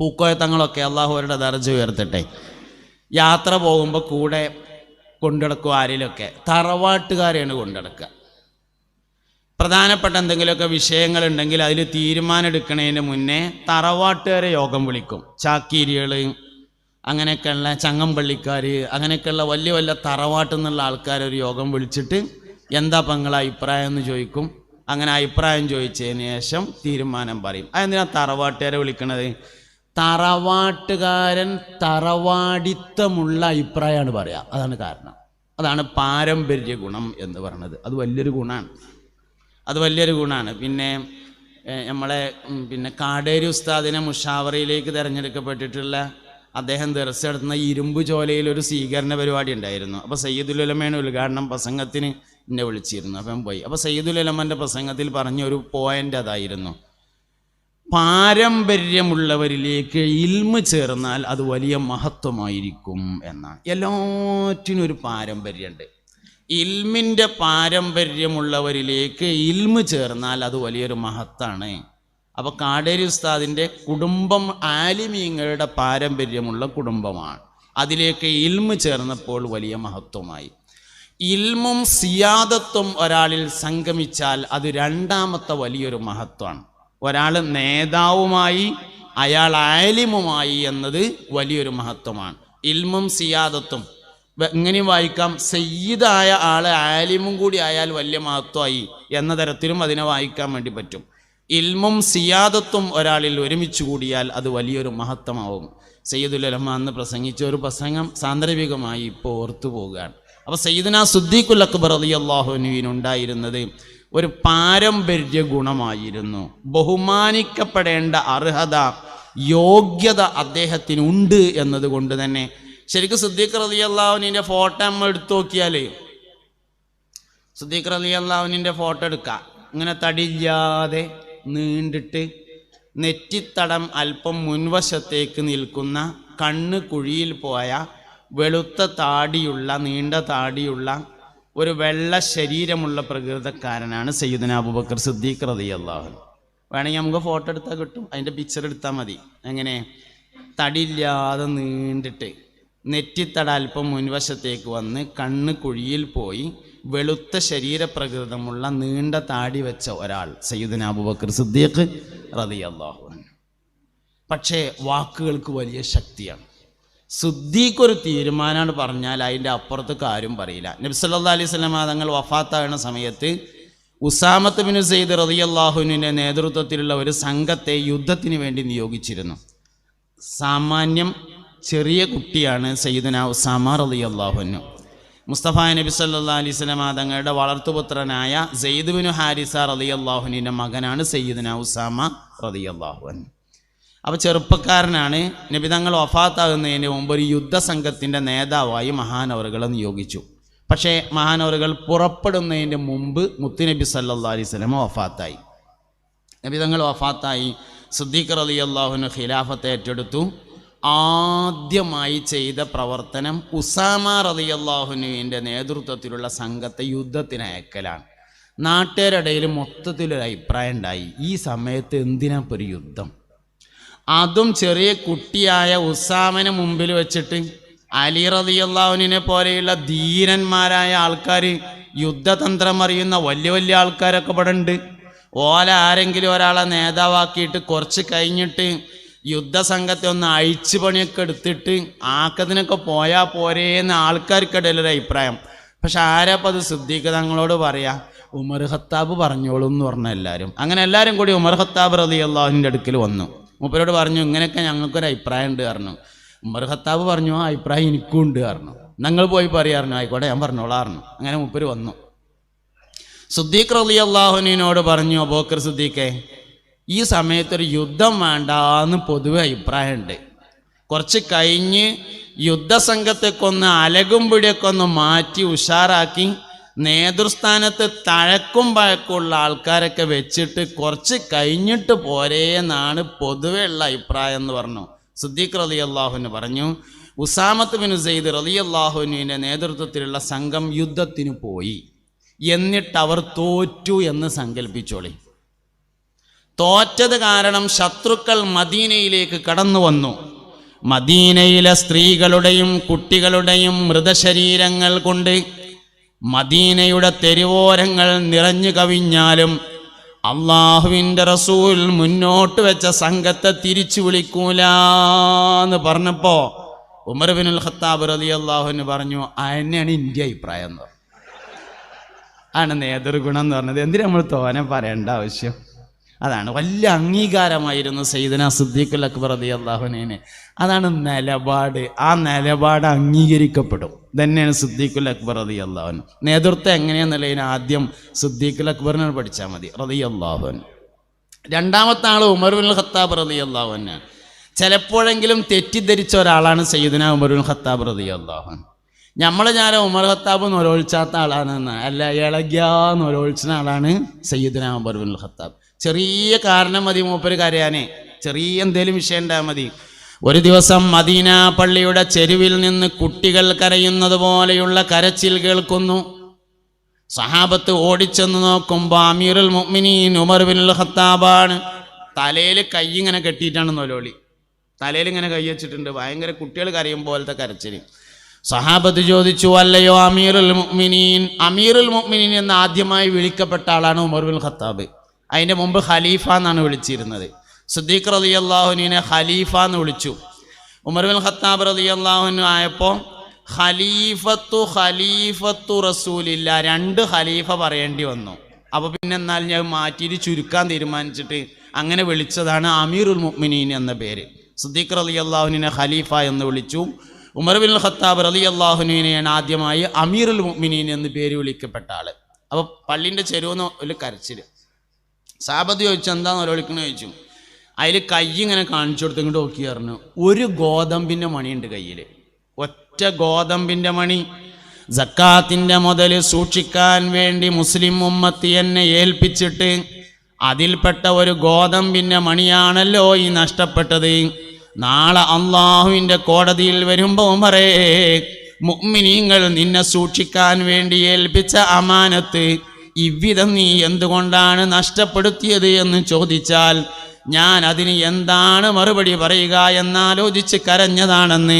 പൂക്കോയ തങ്ങളൊക്കെ അള്ളാഹു അവരുടെ ദർജ ഉയർത്തട്ടെ. യാത്ര പോകുമ്പോൾ കൂടെ കൊണ്ടുനടക്കും ആരിലൊക്കെ തറവാട്ടുകാരെയാണ് കൊണ്ടുനടക്കുക. പ്രധാനപ്പെട്ട എന്തെങ്കിലുമൊക്കെ വിഷയങ്ങളുണ്ടെങ്കിൽ അതിൽ തീരുമാനം എടുക്കുന്നതിന് മുന്നേ തറവാട്ടുകാരെ യോഗം വിളിക്കും. ചാക്കീരികൾ, അങ്ങനെയൊക്കെയുള്ള ചങ്ങമ്പള്ളിക്കാർ, അങ്ങനെയൊക്കെയുള്ള വലിയ വലിയ തറവാട്ടിൽ നിന്നുള്ള ആൾക്കാരൊരു യോഗം വിളിച്ചിട്ട് എന്താ നിങ്ങളെ അഭിപ്രായം എന്ന് ചോദിക്കും. അങ്ങനെ അഭിപ്രായം ചോദിച്ചതിന് ശേഷം തീരുമാനം പറയും. അതെന്തിനാ തറവാട്ടുകാരെ വിളിക്കണത്? തറവാട്ടുകാരൻ തറവാടിത്തമുള്ള അഭിപ്രായമാണ് പറയുക. അതാണ് കാരണം. അതാണ് പാരമ്പര്യ ഗുണം എന്ന് പറയുന്നത്. അത് വലിയൊരു ഗുണമാണ്. പിന്നെ കാടേരി ഉസ്താദിനെ മുഷാവറയിലേക്ക് തിരഞ്ഞെടുക്കപ്പെട്ടിട്ടുള്ള അദ്ദേഹം ദർസ് നടത്തുന്ന ഇരുമ്പ് ചോലയിൽ ഒരു സ്വീകരണ പരിപാടി ഉണ്ടായിരുന്നു. അപ്പോൾ സയ്യിദുൽ ഉലമയുടെ ഉദ്ഘാടനം പ്രസംഗത്തിന് എന്നെ വിളിച്ചിരുന്നു. അപ്പം പോയി. അപ്പോൾ സയ്യിദുൽ ഉലമൻ്റെ പ്രസംഗത്തിൽ പറഞ്ഞ ഒരു പോയിൻ്റ് അതായിരുന്നു, പാരമ്പര്യമുള്ളവരിലേക്ക് ഇൽമ് ചേർന്നാൽ അത് വലിയ മഹത്വമായിരിക്കും എന്നാണ്. എല്ലാറ്റിനും ഒരു പാരമ്പര്യമുണ്ട്. ഇൽമിൻ്റെ പാരമ്പര്യമുള്ളവരിലേക്ക് ഇൽമ് ചേർന്നാൽ അത് വലിയൊരു മഹത്താണ്. അപ്പോൾ കാടേരി ഉസ്താദിൻ്റെ കുടുംബം ആലിമീങ്ങളുടെ പാരമ്പര്യമുള്ള കുടുംബമാണ്. അതിലേക്ക് ഇൽമ് ചേർന്നപ്പോൾ വലിയ മഹത്വമായി. ഇൽമും സിയാദത്തും ഒരാളിൽ സംഗമിച്ചാൽ അത് രണ്ടാമത്തെ വലിയൊരു മഹത്വമാണ്. ഒരാൾ നേതാവുമായി, അയാൾ ആലിമുമായി എന്നത് വലിയൊരു മഹത്വമാണ്. ഇൽമും സിയാദത്തും എങ്ങനെയും വായിക്കാം. സയ്യിദായ ആൾ ആലിമും കൂടി ആയാൽ വലിയ മഹത്വമായി എന്ന തരത്തിലും അതിനെ വായിക്കാൻ വേണ്ടി പറ്റും. ഇൽമും സിയാദത്തും ഒരാളിൽ ഒരുമിച്ച് കൂടിയാൽ അത് വലിയൊരു മഹത്വമാവും. സയ്യിദുൽ ഉലമ അന്ന് പ്രസംഗിച്ച ഒരു പ്രസംഗം സാന്ദർഭികമായി ഇപ്പോൾ ഓർത്തു പോവുകയാണ്. അപ്പോൾ സയ്യിദുനാ സിദ്ദീഖുൽ അക്ബർ റളിയല്ലാഹു അൻഹുവിനുണ്ടായിരുന്നത് ഒരു പാരമ്പര്യ ഗുണമായിരുന്നു. ബഹുമാനിക്കപ്പെടേണ്ട അർഹത, യോഗ്യത അദ്ദേഹത്തിനുണ്ട് എന്നതുകൊണ്ട് തന്നെ ശരിക്കും സിദ്ദീഖ് റളിയല്ലാഹു അൻഹുവിൻ്റെ ഫോട്ടോ നമ്മൾ എടുത്തു നോക്കിയാൽ, സിദ്ദീഖ് റളിയല്ലാഹു അൻഹുവിൻ്റെ ഫോട്ടോ എടുക്കുക. ഇങ്ങനെ തടിയില്ലാതെ നീണ്ടിട്ട് നെറ്റിത്തടം അല്പം മുൻവശത്തേക്ക് നിൽക്കുന്ന, കണ്ണ് കുഴിയിൽ പോയ, വെളുത്ത താടിയുള്ള, നീണ്ട താടിയുള്ള, ഒരു വെള്ള ശരീരമുള്ള പ്രകൃതക്കാരനാണ് സയ്യിദുനാ അബൂബക്കർ സിദ്ദീഖ് റളിയല്ലാഹു അൻഹു. വേണമെങ്കിൽ നമുക്ക് ഫോട്ടോ എടുത്താൽ കിട്ടും, അതിൻ്റെ പിക്ചർ എടുത്താൽ മതി. എങ്ങനെ? തടിയില്ലാതെ നീണ്ടിട്ട് നെറ്റിത്തട അല്പം മുൻവശത്തേക്ക് വന്ന്, കണ്ണ് കുഴിയിൽ പോയി, വെളുത്ത ശരീരപ്രകൃതമുള്ള, നീണ്ട താടി വെച്ച ഒരാൾ സയ്യിദുനാ അബൂബക്കർ സിദ്ദീഖ് റളിയല്ലാഹു അൻഹു. പക്ഷേ വാക്കുകൾക്ക് വലിയ ശക്തിയാണ്. സിദ്ദീഖൊരു തീരുമാനമാണ് പറഞ്ഞാൽ അതിൻ്റെ അപ്പുറത്തേക്ക് ആരും പറയില്ല. നബി സല്ലല്ലാഹു അലൈഹി വസല്ലം തങ്ങൾ വഫാത്താകുന്ന സമയത്ത് ഉസാമത്ത് ബിൻ സെയ്ദ് റളിയല്ലാഹുവിൻ്റെ നേതൃത്വത്തിലുള്ള ഒരു സംഘത്തെ യുദ്ധത്തിന് വേണ്ടി നിയോഗിച്ചിരുന്നു. സാമാന്യം ചെറിയ കുട്ടിയാണ് സയ്യിദുന ഉസാമ റളിയല്ലാഹു അൻഹു. മുസ്തഫ നബി സല്ലല്ലാഹു അലൈഹി വസല്ലം തങ്ങളുടെ വളർത്തുപുത്രനായ സെയ്ദ് ബിൻ ഹാരിസ റളിയല്ലാഹുവിൻ്റെ മകനാണ് സയ്യിദുന ഉസാമ റളിയല്ലാഹു അൻഹു. അപ്പോൾ ചെറുപ്പക്കാരനാണ്. നബി തങ്ങൾ വഫാത്താകുന്നതിന് മുമ്പ് ഒരു യുദ്ധസംഘത്തിൻ്റെ നേതാവായി മഹാനവറുകളെ നിയോഗിച്ചു. പക്ഷേ മഹാനവറുകൾ പുറപ്പെടുന്നതിൻ്റെ മുമ്പ് മുത്തുനബി സല്ലല്ലാഹു അലൈഹി വസല്ലം വഫാത്തായി. നബി തങ്ങൾ വഫാത്തായി. സിദ്ദീഖ് റളിയല്ലാഹു അൻഹു ഖിലാഫത്ത് ഏറ്റെടുത്തു. ആദ്യമായി ചെയ്ത പ്രവർത്തനം ഉസാമ റളിയല്ലാഹു അൻഹുവിൻ്റെ നേതൃത്വത്തിലുള്ള സംഘത്തെ യുദ്ധത്തിന് അയക്കലാണ്. നാട്ടുകാരുടെ മൊത്തത്തിലൊരു അഭിപ്രായം ഉണ്ടായി, ഈ സമയത്ത് എന്തിനാ ഇപ്പോൾ ഒരു യുദ്ധം, അതും ചെറിയ കുട്ടിയായ ഉസാമനെ മുമ്പിൽ വെച്ചിട്ട്. അലി റളിയല്ലാഹു അൻഹുവിനെ പോലെയുള്ള ധീരന്മാരായ ആൾക്കാർ, യുദ്ധതന്ത്രം അറിയുന്ന വലിയ വലിയ ആൾക്കാരൊക്കെ ഇവിടെ ഉണ്ട്. ഓല ആരെങ്കിലും ഒരാളെ നേതാവാക്കിയിട്ട് കുറച്ച് കഴിഞ്ഞിട്ട് യുദ്ധസംഘത്തെ ഒന്ന് അഴിച്ചു പണിയൊക്കെ എടുത്തിട്ട് ആക്കത്തിനൊക്കെ പോയാൽ പോരേന്ന് ആൾക്കാർക്കിടയിലൊരു അഭിപ്രായം. പക്ഷെ ആരാപ്പം അത് സിദ്ദീഖ് തങ്ങളോട് പറയാ, ഉമർ ഖത്താബ് പറഞ്ഞോളൂ എന്ന് പറഞ്ഞ എല്ലാവരും. അങ്ങനെ എല്ലാവരും കൂടി ഉമർ ഖത്താബ് റളിയല്ലാഹുവിൻ്റെ അടുക്കൽ വന്നു. മൂപ്പരോട് പറഞ്ഞു, ഇങ്ങനെയൊക്കെ ഞങ്ങൾക്കൊരു അഭിപ്രായം ഉണ്ട് പറഞ്ഞു. ഉമർ ഖത്താബ് പറഞ്ഞു, ആ അഭിപ്രായം എനിക്കും ഉണ്ട് പറഞ്ഞു. ഞങ്ങൾ പോയി പറയാറുണ്ട്, ആയിക്കോട്ടെ ഞാൻ പറഞ്ഞോളാറുണ്ട്. അങ്ങനെ മൂപ്പര് വന്നു. സിദ്ദീഖ് റളിയല്ലാഹു അൻഹുവിനോട് പറഞ്ഞു, അബൂബക്കർ സിദ്ദീഖേ, ഈ സമയത്തൊരു യുദ്ധം വേണ്ടാന്ന് പൊതുവെ അഭിപ്രായമുണ്ട്. കുറച്ച് കഴിഞ്ഞ് യുദ്ധസംഘത്തെയൊക്കെ ഒന്ന് അലകും പിടിയൊക്കെ ഒന്ന് മാറ്റി ഉഷാറാക്കി നേതൃസ്ഥാനത്ത് തഴക്കും പഴക്കമുള്ള ആൾക്കാരൊക്കെ വെച്ചിട്ട് കുറച്ച് കഴിഞ്ഞിട്ട് പോരേ എന്നാണ് പൊതുവെ ഉള്ള അഭിപ്രായം എന്ന് പറഞ്ഞു. സിദ്ദീഖ് റളിയല്ലാഹു അൻഹു പറഞ്ഞു, ഉസാമത്ത് ബിൻ സെയ്ദ് റളിയല്ലാഹു അൻഹുവിൻ്റെ നേതൃത്വത്തിലുള്ള സംഘം യുദ്ധത്തിന് പോയി, എന്നിട്ട് അവർ തോറ്റു എന്ന് സങ്കല്പിച്ചോളി. തോറ്റത് കാരണം ശത്രുക്കൾ മദീനയിലേക്ക് കടന്നു വന്നു. മദീനയിലെ സ്ത്രീകളുടെയും കുട്ടികളുടെയും മൃതശരീരങ്ങൾ കൊണ്ട് മദീനയുടെ തെരുവോരങ്ങൾ നിറഞ്ഞു കവിഞ്ഞാലും അള്ളാഹുവിൻ്റെ റസൂൽ മുന്നോട്ട് വെച്ച സംഘത്തെ തിരിച്ചു വിളിക്കൂലെന്ന് പറഞ്ഞപ്പോൾ ഉമർ ഇബ്നുൽ ഖത്താബ് റളിയല്ലാഹു അൻഹു പറഞ്ഞു, അതിനെയാണ് എൻ്റെ അഭിപ്രായം എന്ന് പറഞ്ഞു. ആണ് നേതൃഗുണം എന്ന് പറഞ്ഞത്. എന്തിനാ നമ്മൾ തോനെ പറയേണ്ട ആവശ്യം? അതാണ് വലിയ അംഗീകാരമായിരുന്നു സയ്യിദുനാ സിദ്ദീഖുൽ അക്ബർ റളിയല്ലാഹു അൻഹുവിനെ. അതാണ് നിലപാട്. ആ നിലപാട് അംഗീകരിക്കപ്പെടും. തന്നെയാണ് സിദ്ദീഖുൽ അക്ബർ റളിയല്ലാഹു അൻഹു. നേതൃത്വം എങ്ങനെയാണെന്നുള്ളതിന് ആദ്യം സിദ്ദീഖുൽ അക്ബറിനെ പഠിച്ചാൽ മതി റളിയല്ലാഹു അൻഹു. രണ്ടാമത്തെ ആൾ ഉമർ ഇബ്നുൽ ഖത്താബ് റളിയല്ലാഹു അൻഹു. ചിലപ്പോഴെങ്കിലും തെറ്റിദ്ധരിച്ച ഒരാളാണ് സയ്യിദുനാ ഉമർ ഇബ്നുൽ ഖത്താബ് റളിയല്ലാഹു അൻഹു. ഞാൻ ഉമർ ഖത്താബ് നൊലോത്സാത്ത ആളാണെന്ന് അല്ല, ഇളകിയാന്ന് നൊലോത്സുന്ന ആളാണ് സയ്യിദുനാ ഉമർ ഇബ്നുൽ ഖത്താബ്. ചെറിയ കാരണം മതി മൂപ്പര് കരയാനേ, ചെറിയ എന്തേലും വിഷയം ഉണ്ടായാൽ മതി. ഒരു ദിവസം മദീന പള്ളിയുടെ ചെരുവിൽ നിന്ന് കുട്ടികൾ കരയുന്നത് പോലെയുള്ള കരച്ചിൽ കേൾക്കുന്നു. സഹാബത്ത് ഓടിച്ചെന്ന് നോക്കുമ്പോൾ അമീറുൽ മുഅ്മിനീൻ ഉമർ ഇബ്നുൽ ഖത്താബാണ്. തലയിൽ കൈ ഇങ്ങനെ കെട്ടിയിട്ടാണ് നൊലോളി. തലയിൽ ഇങ്ങനെ കൈ വെച്ചിട്ടുണ്ട്. ഭയങ്കര കുട്ടികൾ കരയും പോലത്തെ കരച്ചിൽ. സഹാബത്ത് ചോദിച്ചു, അല്ലയോ അമീറുൽ മുഅ്മിനീൻ? അമീറുൽ മുഅ്മിനീൻ എന്ന് ആദ്യമായി വിളിക്കപ്പെട്ട ആളാണ് ഉമർ ഇബ്നുൽ ഖത്താബ്. അതിൻ്റെ മുമ്പ് ഖലീഫ എന്നാണ് വിളിച്ചിരുന്നത്. സിദ്ദീഖ് റളിയല്ലാഹു അൻഹുവിനെ ഖലീഫ എന്ന് വിളിച്ചു. ഉമർ ഇബ്നുൽ ഖത്താബ് റളിയല്ലാഹു അൻഹു ആയപ്പോൾ ഖലീഫത്തു റസൂലില്ല, രണ്ട് ഖലീഫ പറയേണ്ടി വന്നു. അപ്പോൾ പിന്നെ എന്നാൽ ഞാൻ മാറ്റിയിട്ട് ചുരുക്കാൻ തീരുമാനിച്ചിട്ട് അങ്ങനെ വിളിച്ചതാണ് അമീറുൽ മുഅ്മിനീൻ എന്ന പേര്. സിദ്ദീഖ് റളിയല്ലാഹു അൻഹുവിനെ ഖലീഫ എന്ന് വിളിച്ചു. ഉമർ ഇബ്നുൽ ഖത്താബ് റളിയല്ലാഹു അൻഹുവിനെയാണ് ആദ്യമായി അമീറുൽ മുഅ്മിനീൻ എന്ന് പേര് വിളിക്കപ്പെട്ട ആള്. അപ്പോൾ പള്ളിൻ്റെ ചെരുവെന്ന് ഒരു കരച്ചിൽ. സാബത്ത് ചോദിച്ചു, എന്താന്ന് വിളിക്കണമെന്ന് ചോദിച്ചു. അതിൽ കൈ ഇങ്ങനെ കാണിച്ചു കൊടുത്ത് ഇങ്ങോട്ട് നോക്കി പറഞ്ഞു, ഒരു ഗോതമ്പിൻ്റെ മണിയുണ്ട് കയ്യിൽ, ഒറ്റ ഗോതമ്പിൻ്റെ മണി. സക്കാത്തിൻ്റെ മുതൽ സൂക്ഷിക്കാൻ വേണ്ടി മുസ്ലിം ഉമ്മത്ത് എന്നെ ഏൽപ്പിച്ചിട്ട് അതിൽപ്പെട്ട ഒരു ഗോതമ്പിൻ്റെ മണിയാണല്ലോ ഈ നഷ്ടപ്പെട്ടത്. നാളെ അള്ളാഹുവിൻ്റെ കോടതിയിൽ വരുമ്പോൾ ഉമറേ, മുഅ്മിനീങ്ങൾ നിന്നെ സൂക്ഷിക്കാൻ വേണ്ടി ഏൽപ്പിച്ച അമാനത്ത് ഇவ்விധം നീ എന്തുകൊണ്ടാണ് നഷ്ടപ്പെടുത്തിയത് എന്ന് ചോദിച്ചാൽ ഞാൻ അതിന് എന്താണ് മറുപടി പറയുക എന്നാലോചിച്ച് കരഞ്ഞതാണെന്ന്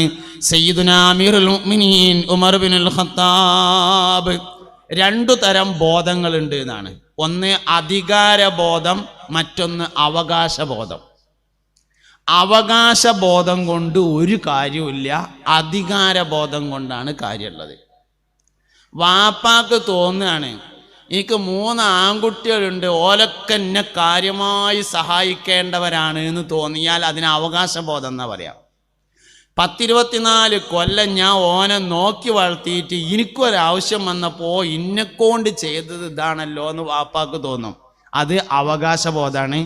സയ്യിദുനാ അമീറുൽ മുഅ്മിനീൻ ഉമർ ഇബ്നുൽ ഖത്താബ്. രണ്ടു തരം ബോധങ്ങളുണ്ട് എന്നാണ്. ഒന്ന് അധികാരബോധം, മറ്റൊന്ന് അവകാശബോധം. അവകാശബോധം കൊണ്ട് ഒരു കാര്യമില്ല, അധികാരബോധം കൊണ്ടാണ് കാര്യമുള്ളത്. വാപ്പാക്ക് തോന്നുകയാണ് എനിക്ക് 3 ആൺകുട്ടികളുണ്ട്, ഓലൊക്കെ എന്നെ കാര്യമായി സഹായിക്കേണ്ടവരാണ് എന്ന് തോന്നിയാൽ അതിന് അവകാശബോധം എന്നാ പറയാം. 10-24 കൊല്ലം ഞാൻ ഓനെ നോക്കി വളർത്തിയിട്ട് എനിക്കൊരാവശ്യം വന്നപ്പോൾ ഇന്നെക്കൊണ്ട് ചെയ്തത് ഇതാണല്ലോ എന്ന് വാപ്പാക്ക് തോന്നും. അത് അവകാശബോധമാണ്.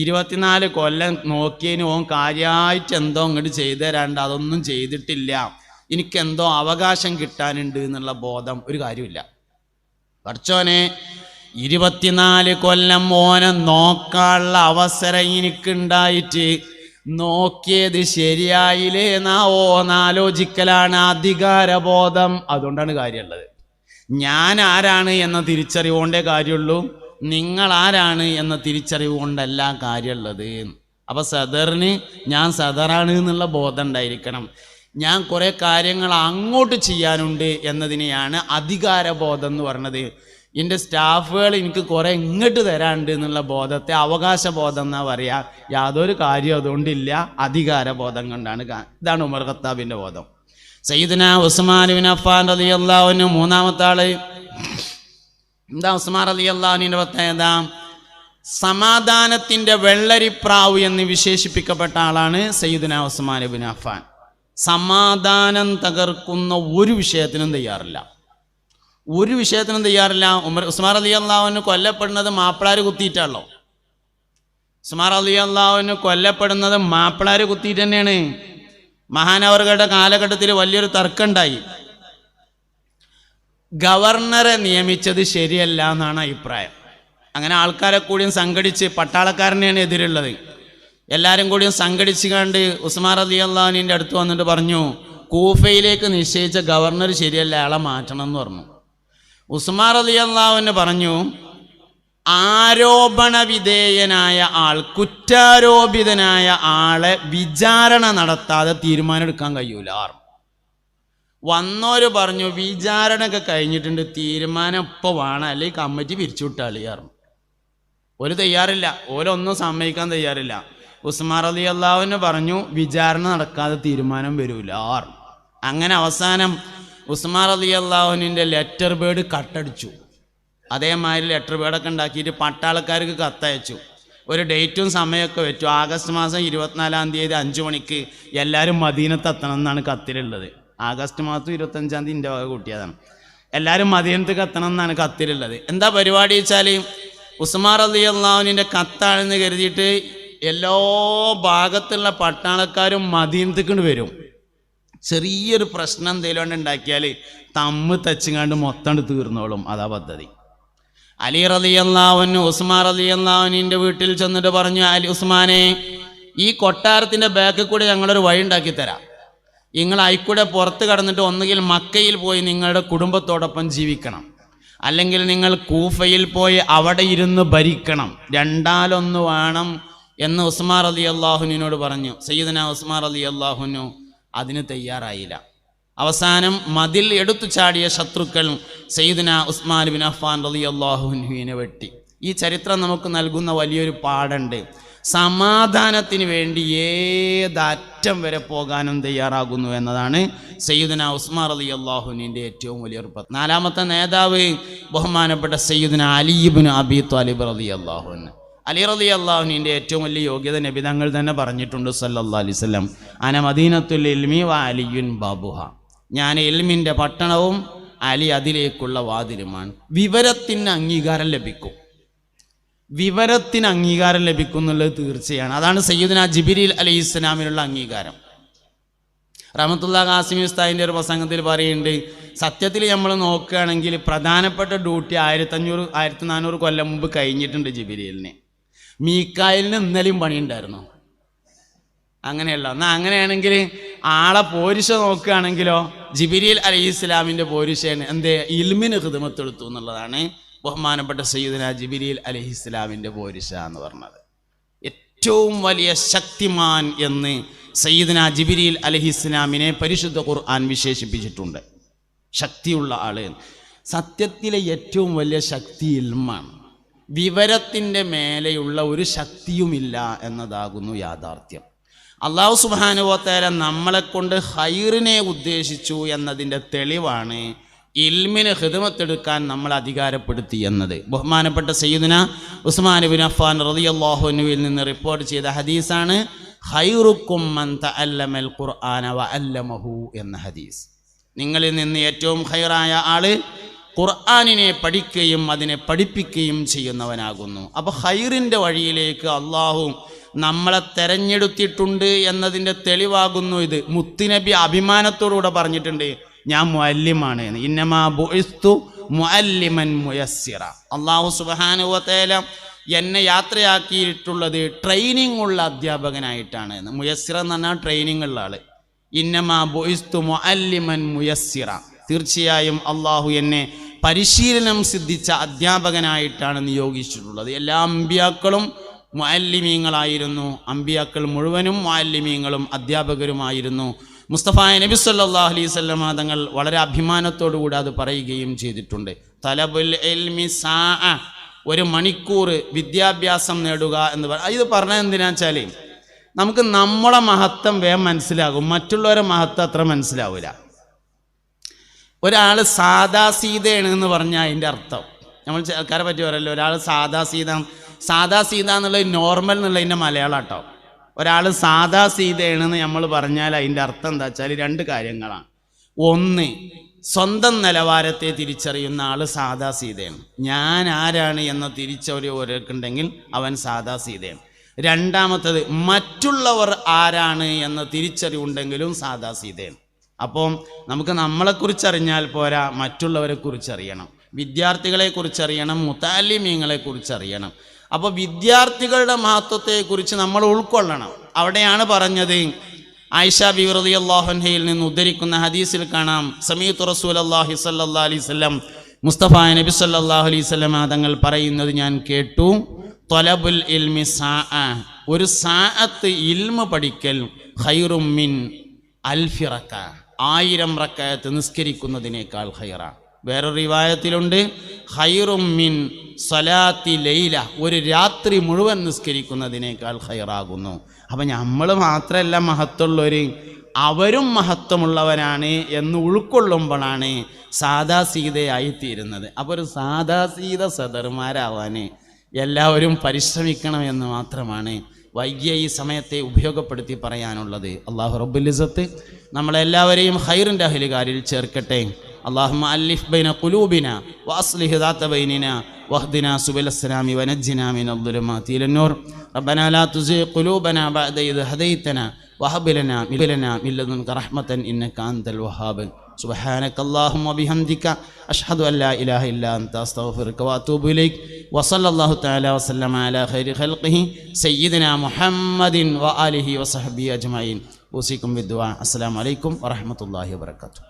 24 കൊല്ലം നോക്കിയതിന് ഓൻ കാര്യമായിട്ട് എന്തോ ഇങ്ങോട്ട് ചെയ്തു തരാണ്ട് അതൊന്നും ചെയ്തിട്ടില്ല, എനിക്കെന്തോ അവകാശം കിട്ടാനുണ്ട് എന്നുള്ള ബോധം ഒരു കാര്യമില്ല. പഠിച്ചോനെ 24 കൊല്ലം ഓനെ നോക്കാനുള്ള അവസരം എനിക്കുണ്ടായിട്ട് നോക്കിയത് ശരിയായില്ലേ എന്നാ ഓന്നാലോചിക്കലാണ് അധികാരബോധം. അതുകൊണ്ടാണ് കാര്യമുള്ളത്. ഞാൻ ആരാണ് എന്ന തിരിച്ചറിവുകൊണ്ടേ കാര്യമുള്ളൂ, നിങ്ങൾ ആരാണ് എന്ന തിരിച്ചറിവ് കൊണ്ടല്ല കാര്യമുള്ളത്. അപ്പം സദറിന് ഞാൻ സദറാണ് എന്നുള്ള ബോധം ഉണ്ടായിരിക്കണം. ഞാൻ കുറേ കാര്യങ്ങൾ അങ്ങോട്ട് ചെയ്യാനുണ്ട് എന്നതിനെയാണ് അധികാരബോധം എന്ന് പറഞ്ഞത്. എൻ്റെ സ്റ്റാഫുകൾ എനിക്ക് കുറേ ഇങ്ങോട്ട് തരാനുണ്ട് എന്നുള്ള ബോധത്തെ അവകാശബോധം എന്നാ പറയുക. യാതൊരു കാര്യം അതുകൊണ്ടില്ല, അധികാരബോധം കൊണ്ടാണ്. ഇതാണ് ഉമർ ഖത്താബിൻ്റെ ബോധം. സയ്യിദുന ഉസ്മാൻ ഇബ്നു അഫ്ഫാൻ റളിയല്ലാഹു അൻഹു മൂന്നാമത്തെ ആള്. എന്താ ഉസ്മാൻ റളിയല്ലാഹു അൻഹുവിൻ്റെ പ്രത്യേകത? സമാധാനത്തിൻ്റെ വെള്ളരിപ്രാവ് എന്ന് വിശേഷിപ്പിക്കപ്പെട്ട ആളാണ് സയ്യിദുന ഉസ്മാൻ ഇബ്നു അഫ്ഫാൻ. സമാധാനം തകർക്കുന്ന ഒരു വിഷയത്തിനും തയ്യാറില്ല, ഒരു വിഷയത്തിനും തയ്യാറില്ല. ഉസ്മാൻ റളിയല്ലാഹു അൻഹു കൊല്ലപ്പെടുന്നത് മാപ്പിളാർ കുത്തിയിട്ടാണല്ലോ. ഉസ്മാൻ റളിയല്ലാഹു അൻഹു കൊല്ലപ്പെടുന്നത് മാപ്പിളാർ കുത്തിയിട്ട് തന്നെയാണ്. മഹാനവറുകളുടെ കാലഘട്ടത്തിൽ വലിയൊരു തർക്കമുണ്ടായി. ഗവർണറെ നിയമിച്ചത് ശരിയല്ല എന്നാണ് അഭിപ്രായം. അങ്ങനെ ആൾക്കാരെ കൂടിയും സംഘടിച്ച്, പട്ടാളക്കാരനെയാണ് എതിരുള്ളത്, എല്ലാവരും കൂടിയും സംഘടിച്ച് കണ്ട് ഉസ്മാൻ റളിയല്ലാഹു അൻഹുവിൻ്റെ അടുത്ത് വന്നിട്ട് പറഞ്ഞു, കൂഫയിലേക്ക് നിശ്ചയിച്ച ഗവർണർ ശരിയല്ല, അയാളെ മാറ്റണം എന്ന് പറഞ്ഞു. ഉസ്മാൻ റളിയല്ലാഹു അൻഹു പറഞ്ഞു, ആരോപണ വിധേയനായ ആൾ, കുറ്റാരോപിതനായ ആളെ വിചാരണ നടത്താതെ തീരുമാനം എടുക്കാൻ കഴിയൂല. വന്നോര് പറഞ്ഞു വിചാരണയൊക്കെ കഴിഞ്ഞിട്ടുണ്ട്, തീരുമാനം ഇപ്പോൾ വേണം, അല്ലെങ്കിൽ കമ്മിറ്റി പിരിച്ചു വിട്ടാളിയാറും. ഒരു തയ്യാറില്ല, ഓരൊന്നും സമ്മതിക്കാൻ തയ്യാറില്ല. ഉസ്മാൻ റളിയല്ലാഹു അൻഹു പറഞ്ഞു വിചാരണ നടക്കാതെ തീരുമാനം വരൂല. അങ്ങനെ അവസാനം ഉസ്മാൻ റളിയല്ലാഹു അൻഹുവിൻ്റെ ലെറ്റർ ബേഡ് കട്ടടിച്ചു. അതേമാതിരി ലെറ്റർ ബേഡൊക്കെ ഉണ്ടാക്കിയിട്ട് പട്ടാളക്കാർക്ക് കത്തയച്ചു. ഒരു ഡേറ്റും സമയമൊക്കെ വെച്ചു. ആഗസ്റ്റ് മാസം 24-ാം തീയതി 5 മണിക്ക് എല്ലാവരും മദീനത്ത് എത്തണം എന്നാണ് കത്തിലുള്ളത്. ആഗസ്റ്റ് മാസം 25-ാം തീയതി എൻ്റെ വക കൂട്ടിയതാണ്. എല്ലാവരും മദീനത്ത് എത്തണം എന്നാണ് കത്തിലുള്ളത്. എന്താ പരിപാടി വെച്ചാൽ ഉസ്മാൻ റളിയല്ലാഹു അൻഹുവിൻ്റെ കത്താണെന്ന് കരുതിയിട്ട് എല്ലാ ഭാഗത്തുള്ള പട്ടാളക്കാരും മദീനത്തേക്കൊണ്ട് വരും. ചെറിയൊരു പ്രശ്നം എന്തെങ്കിലും ഉണ്ടാക്കിയാൽ തമ്മ് തച്ചുങ്ങാണ്ട് മൊത്തം തീർന്നോളും. അതാ പദ്ധതി. അലി റളിയല്ലാഹു അൻഹു ഉസ്മാൻ റളിയല്ലാഹു അൻഹുവിൻ്റെ വീട്ടിൽ ചെന്നിട്ട് പറഞ്ഞു, അലി ഉസ്മാനെ, ഈ കൊട്ടാരത്തിൻ്റെ ബാക്കിൽ കൂടെ ഞങ്ങളൊരു വഴി ഉണ്ടാക്കി തരാം. നിങ്ങൾ അയിക്കൂടെ പുറത്ത് കടന്നിട്ട് ഒന്നുകിൽ മക്കയിൽ പോയി നിങ്ങളുടെ കുടുംബത്തോടൊപ്പം ജീവിക്കണം, അല്ലെങ്കിൽ നിങ്ങൾ കൂഫയിൽ പോയി അവിടെ ഇരുന്ന് ഭരിക്കണം. രണ്ടാലൊന്ന് വേണം എന്ന് ഉസ്മാൻ റളിയല്ലാഹു അൻഹുവിനോട് പറഞ്ഞു. സയ്യിദുനാ ഉസ്മാൻ റളിയല്ലാഹു അൻഹു അതിന് തയ്യാറായില്ല. അവസാനം മതിൽ എടുത്തു ചാടിയ ശത്രുക്കൾ സയ്യിദുനാ ഉസ്മാൻ ഇബ്നു അഫ്ഫാൻ റളിയല്ലാഹു അൻഹുവിനെ വെട്ടി. ഈ ചരിത്രം നമുക്ക് നൽകുന്ന വലിയൊരു പാഠമുണ്ട്. സമാധാനത്തിന് വേണ്ടി ഏതറ്റം വരെ പോകാനും തയ്യാറാകുന്നു എന്നതാണ് സയ്യിദുനാ ഉസ്മാൻ റളിയല്ലാഹു അൻഹുവിൻ്റെ ഏറ്റവും വലിയൊരു പദം. നാലാമത്തെ നേതാവ് ബഹുമാനപ്പെട്ട സയ്യിദുനാ അലി ഇബ്നു അബീ ത്വാലിബ് റളിയല്ലാഹു അൻഹു. അലി റളിയല്ലാഹു അൻഹുവിൻ്റെ ഏറ്റവും വലിയ യോഗ്യത നബി തങ്ങൾ തന്നെ പറഞ്ഞിട്ടുണ്ട് സല്ലല്ലാഹു അലൈഹി വസല്ലം, അന മദീനത്തുൽ ഇൽമി വ അലിയുൻ ബാബുഹ. ഞാൻ ഇൽമിൻ്റെ പട്ടണവും അലി അതിലേക്കുള്ള വാതിലുമാണ്. വിവരത്തിന് അംഗീകാരം ലഭിക്കും, വിവരത്തിന് അംഗീകാരം ലഭിക്കും എന്നുള്ളത് തീർച്ചയാണ്. അതാണ് സയ്യിദുനാ ജിബ്രീൽ അലൈഹിസ്സലാമിനുള്ള അംഗീകാരം. റഹ്മത്തുള്ളാഹി ഖാസിമി ഉസ്താദിൻ്റെ ഒരു പ്രസംഗത്തിൽ പറയുന്നുണ്ട്, സത്യത്തിൽ നമ്മൾ നോക്കുകയാണെങ്കിൽ പ്രധാനപ്പെട്ട ഡ്യൂട്ടി 1500-1400 കൊല്ലം മുമ്പ് കഴിഞ്ഞിട്ടുണ്ട് ജിബ്രീലിന്. മീക്കായിലിന് ഇന്നലെയും പണിയുണ്ടായിരുന്നു. അങ്ങനെയല്ല. എന്നാൽ അങ്ങനെയാണെങ്കിൽ ആളെ പോരിശ നോക്കുകയാണെങ്കിലോ ജിബ്രീൽ അലൈഹിസ്സലാമിൻ്റെ പോരിശയാണ് എന്തേ ഇൽമിന് ഖിദ്മത്തെടുത്തു എന്നുള്ളതാണ് ബഹുമാനപ്പെട്ട സയ്യിദുനാ ജിബ്രീൽ അലൈഹിസ്സലാമിൻ്റെ പോരിശ എന്ന് പറഞ്ഞത്. ഏറ്റവും വലിയ ശക്തിമാൻ എന്ന് സയ്യിദുനാ ജിബ്രീൽ അലൈഹിസ്സലാമിനെ പരിശുദ്ധ ഖുർആൻ വിശേഷിപ്പിച്ചിട്ടുണ്ട്. ശക്തിയുള്ള ആള്. സത്യത്തിലെ ഏറ്റവും വലിയ ശക്തി ഇൽമാണ്. വിവരത്തിൻ്റെ മേലെയുള്ള ഒരു ശക്തിയുമില്ല എന്നതാകുന്നു യാഥാർത്ഥ്യം. അള്ളാഹു സുബ്ഹാനഹു വ തആല നമ്മളെ കൊണ്ട് ഖൈറിനെ ഉദ്ദേശിച്ചു എന്നതിൻ്റെ തെളിവാണ് ഇൽമിന് ഖിദ്മത്തെടുക്കാൻ നമ്മൾ അധികാരപ്പെടുത്തി എന്നത്. ബഹുമാനപ്പെട്ട സയ്യിദുന ഉസ്മാൻ ഇബ്നു അഫ്ഫാൻ റളിയല്ലാഹു അൻഹുവിൽ നിന്ന് റിപ്പോർട്ട് ചെയ്ത ഹദീസാണ് ഖൈറുക്കും മൻ തഅല്ലമൽ ഖുർആന വ അല്ലമഹു എന്ന ഹദീസ്. നിങ്ങളിൽ നിന്ന് ഏറ്റവും ഖൈറായ ആള് ഖുർആനിനെ പഠിക്കുകയും അതിനെ പഠിപ്പിക്കുകയും ചെയ്യുന്നവനാകുന്നു. അപ്പോൾ ഖൈറിൻ്റെ വഴിയിലേക്ക് അള്ളാഹു നമ്മളെ തെരഞ്ഞെടുത്തിട്ടുണ്ട് എന്നതിൻ്റെ തെളിവാകുന്നു ഇത്. മുത്തുനബി അഭിമാനത്തോടുകൂടെ പറഞ്ഞിട്ടുണ്ട്, ഞാൻ മുഅല്ലിമാണ് എന്ന്. ഇന്നമാ ബുഇസ്തു മുഅല്ലിമൻ മുയസ്സിറ. അല്ലാഹു സുബ്ഹാനഹു വ തആല എന്നെ യാത്രയാക്കിയിട്ടുള്ളത് ട്രെയിനിങ് ഉള്ള അധ്യാപകനായിട്ടാണ് എന്ന്. മുയസ്സിറ എന്ന് പറഞ്ഞാൽ ട്രെയിനിങ് ഉള്ള ആള്. ഇന്നമാ ബുഇസ്തു മുഅല്ലിമൻ മുയസ്സിറ. തീർച്ചയായും അള്ളാഹു എന്നെ പരിശീലനം സിദ്ധിച്ച അധ്യാപകനായിട്ടാണ് നിയോഗിച്ചിട്ടുള്ളത്. എല്ലാ അമ്പിയാക്കളും മുഅല്ലിമീങ്ങളായിരുന്നു. അമ്പിയാക്കൾ മുഴുവനും മുഅല്ലിമീങ്ങളും അധ്യാപകരുമായിരുന്നു. മുസ്തഫായ നബി സല്ലല്ലാഹു അലൈഹി വസല്ലം തങ്ങൾ വളരെ അഭിമാനത്തോടുകൂടി അത് പറയുകയും ചെയ്തിട്ടുണ്ട്. തലബുൽ ഇൽമി സാഅ, ഒരു മണിക്കൂർ വിദ്യാഭ്യാസം നേടുക എന്ന് ഇത് പറഞ്ഞത് എന്തിനാ വെച്ചാൽ നമുക്ക് നമ്മളെ മഹത്വം വേഗം മനസ്സിലാകും, മറ്റുള്ളവരെ മഹത്വം അത്ര മനസ്സിലാവില്ല. ഒരാൾ സാദാ സീതയാണ് എന്ന് പറഞ്ഞാൽ അതിൻ്റെ അർത്ഥം നമ്മൾ ആൾക്കാരെ പറ്റി പറയല്ലോ, ഒരാൾ സാദാ സീത എന്നുള്ളത് നോർമൽ എന്നുള്ളതിൻ്റെ മലയാളം കേട്ടോ. ഒരാൾ സാദാ സീതയാണെന്ന് നമ്മൾ പറഞ്ഞാൽ അതിൻ്റെ അർത്ഥം എന്താ വെച്ചാൽ രണ്ട് കാര്യങ്ങളാണ്. ഒന്ന്, സ്വന്തം നിലവാരത്തെ തിരിച്ചറിയുന്ന ആൾ സാദാ സീതയാണ്. ഞാൻ ആരാണ് എന്ന തിരിച്ചറിവുണ്ടെങ്കിൽ അവൻ സാദാ സീതയാണ്. രണ്ടാമത്തത്, മറ്റുള്ളവർ ആരാണ് എന്ന തിരിച്ചറിവുണ്ടെങ്കിലും സാദാ സീതയാണ്. അപ്പം നമുക്ക് നമ്മളെക്കുറിച്ചറിഞ്ഞാൽ പോരാ, മറ്റുള്ളവരെ കുറിച്ചറിയണം, വിദ്യാർത്ഥികളെ കുറിച്ചറിയണം, മുതഅല്ലിമീങ്ങളെ കുറിച്ചറിയണം. അപ്പോൾ വിദ്യാർത്ഥികളുടെ മഹത്വത്തെക്കുറിച്ച് നമ്മൾ ഉൾക്കൊള്ളണം. അവിടെയാണ് പറഞ്ഞത്, ആയിഷ ബിബി റളിയല്ലാഹു അൻഹയിൽ നിന്ന് ഉദ്ധരിക്കുന്ന ഹദീസിൽ കാണാം, സമീഅതു റസൂലല്ലാഹി സ്വല്ലല്ലാഹു അലൈഹി വസല്ലം, മുസ്തഫ നബി സല്ലല്ലാഹു അലൈഹി വസല്ലം തങ്ങൾ പറയുന്നത് ഞാൻ കേട്ടു, ത്വലബുൽ ഇൽമി സാഅ, ഒരു സാഅത്ത് ഇൽമ പഠിക്കൽ ഖൈറും മിൻ അൽഫി റക്അ, 1000 റക്അത്ത് നിസ്കരിക്കുന്നതിനേക്കാൾ ഖൈറാണ്. വേറൊരു റിവായത്തിലുണ്ട് ഖൈറും മിൻ സ്വലാത്തി ലൈല, ഒരു രാത്രി മുഴുവൻ നിസ്കരിക്കുന്നതിനേക്കാൾ ഖൈറാകുന്നു. അപ്പം നമ്മൾ മാത്രമല്ല മഹത്വമുള്ളവർ, അവരും മഹത്വമുള്ളവരാണ് എന്ന് ഉൾക്കൊള്ളുമ്പോഴാണ് സാദാ സീതയായിത്തീരുന്നത്. അപ്പോൾ ഒരു സാദാ സീത സദർമാരാവാൻ എല്ലാവരും പരിശ്രമിക്കണം എന്ന് മാത്രമാണ് വൈകിയ ഈ സമയത്തെ ഉപയോഗപ്പെടുത്തി പറയാനുള്ളത്. അല്ലാഹു റബ്ബുൽ ഇസ്സത്ത് നമ്മളെല്ലാവരെയും ഖൈറിൻ്റെ അഹ്ലുകാരിൽ ചേർക്കട്ടെ. اللهم ألف بين قلوبنا وأصلح ذات بيننا واهدنا سبل السلام ونجنا من الظلمات إلى النور. ربنا لا تزغ قلوبنا بعد إذ هديتنا وهب لنا من لدنك رحمة إنك أنت الوهاب. سبحانك اللهم وبحمدك أشهد أن لا إله إلا أنت أستغفرك وأتوب إليك. وصلى الله تعالى وسلم على خير خلقه سيدنا محمد وآله وصحبه أجمعين. أوصيكم بالدعاء. السلام عليكم ورحمة الله وبركاته.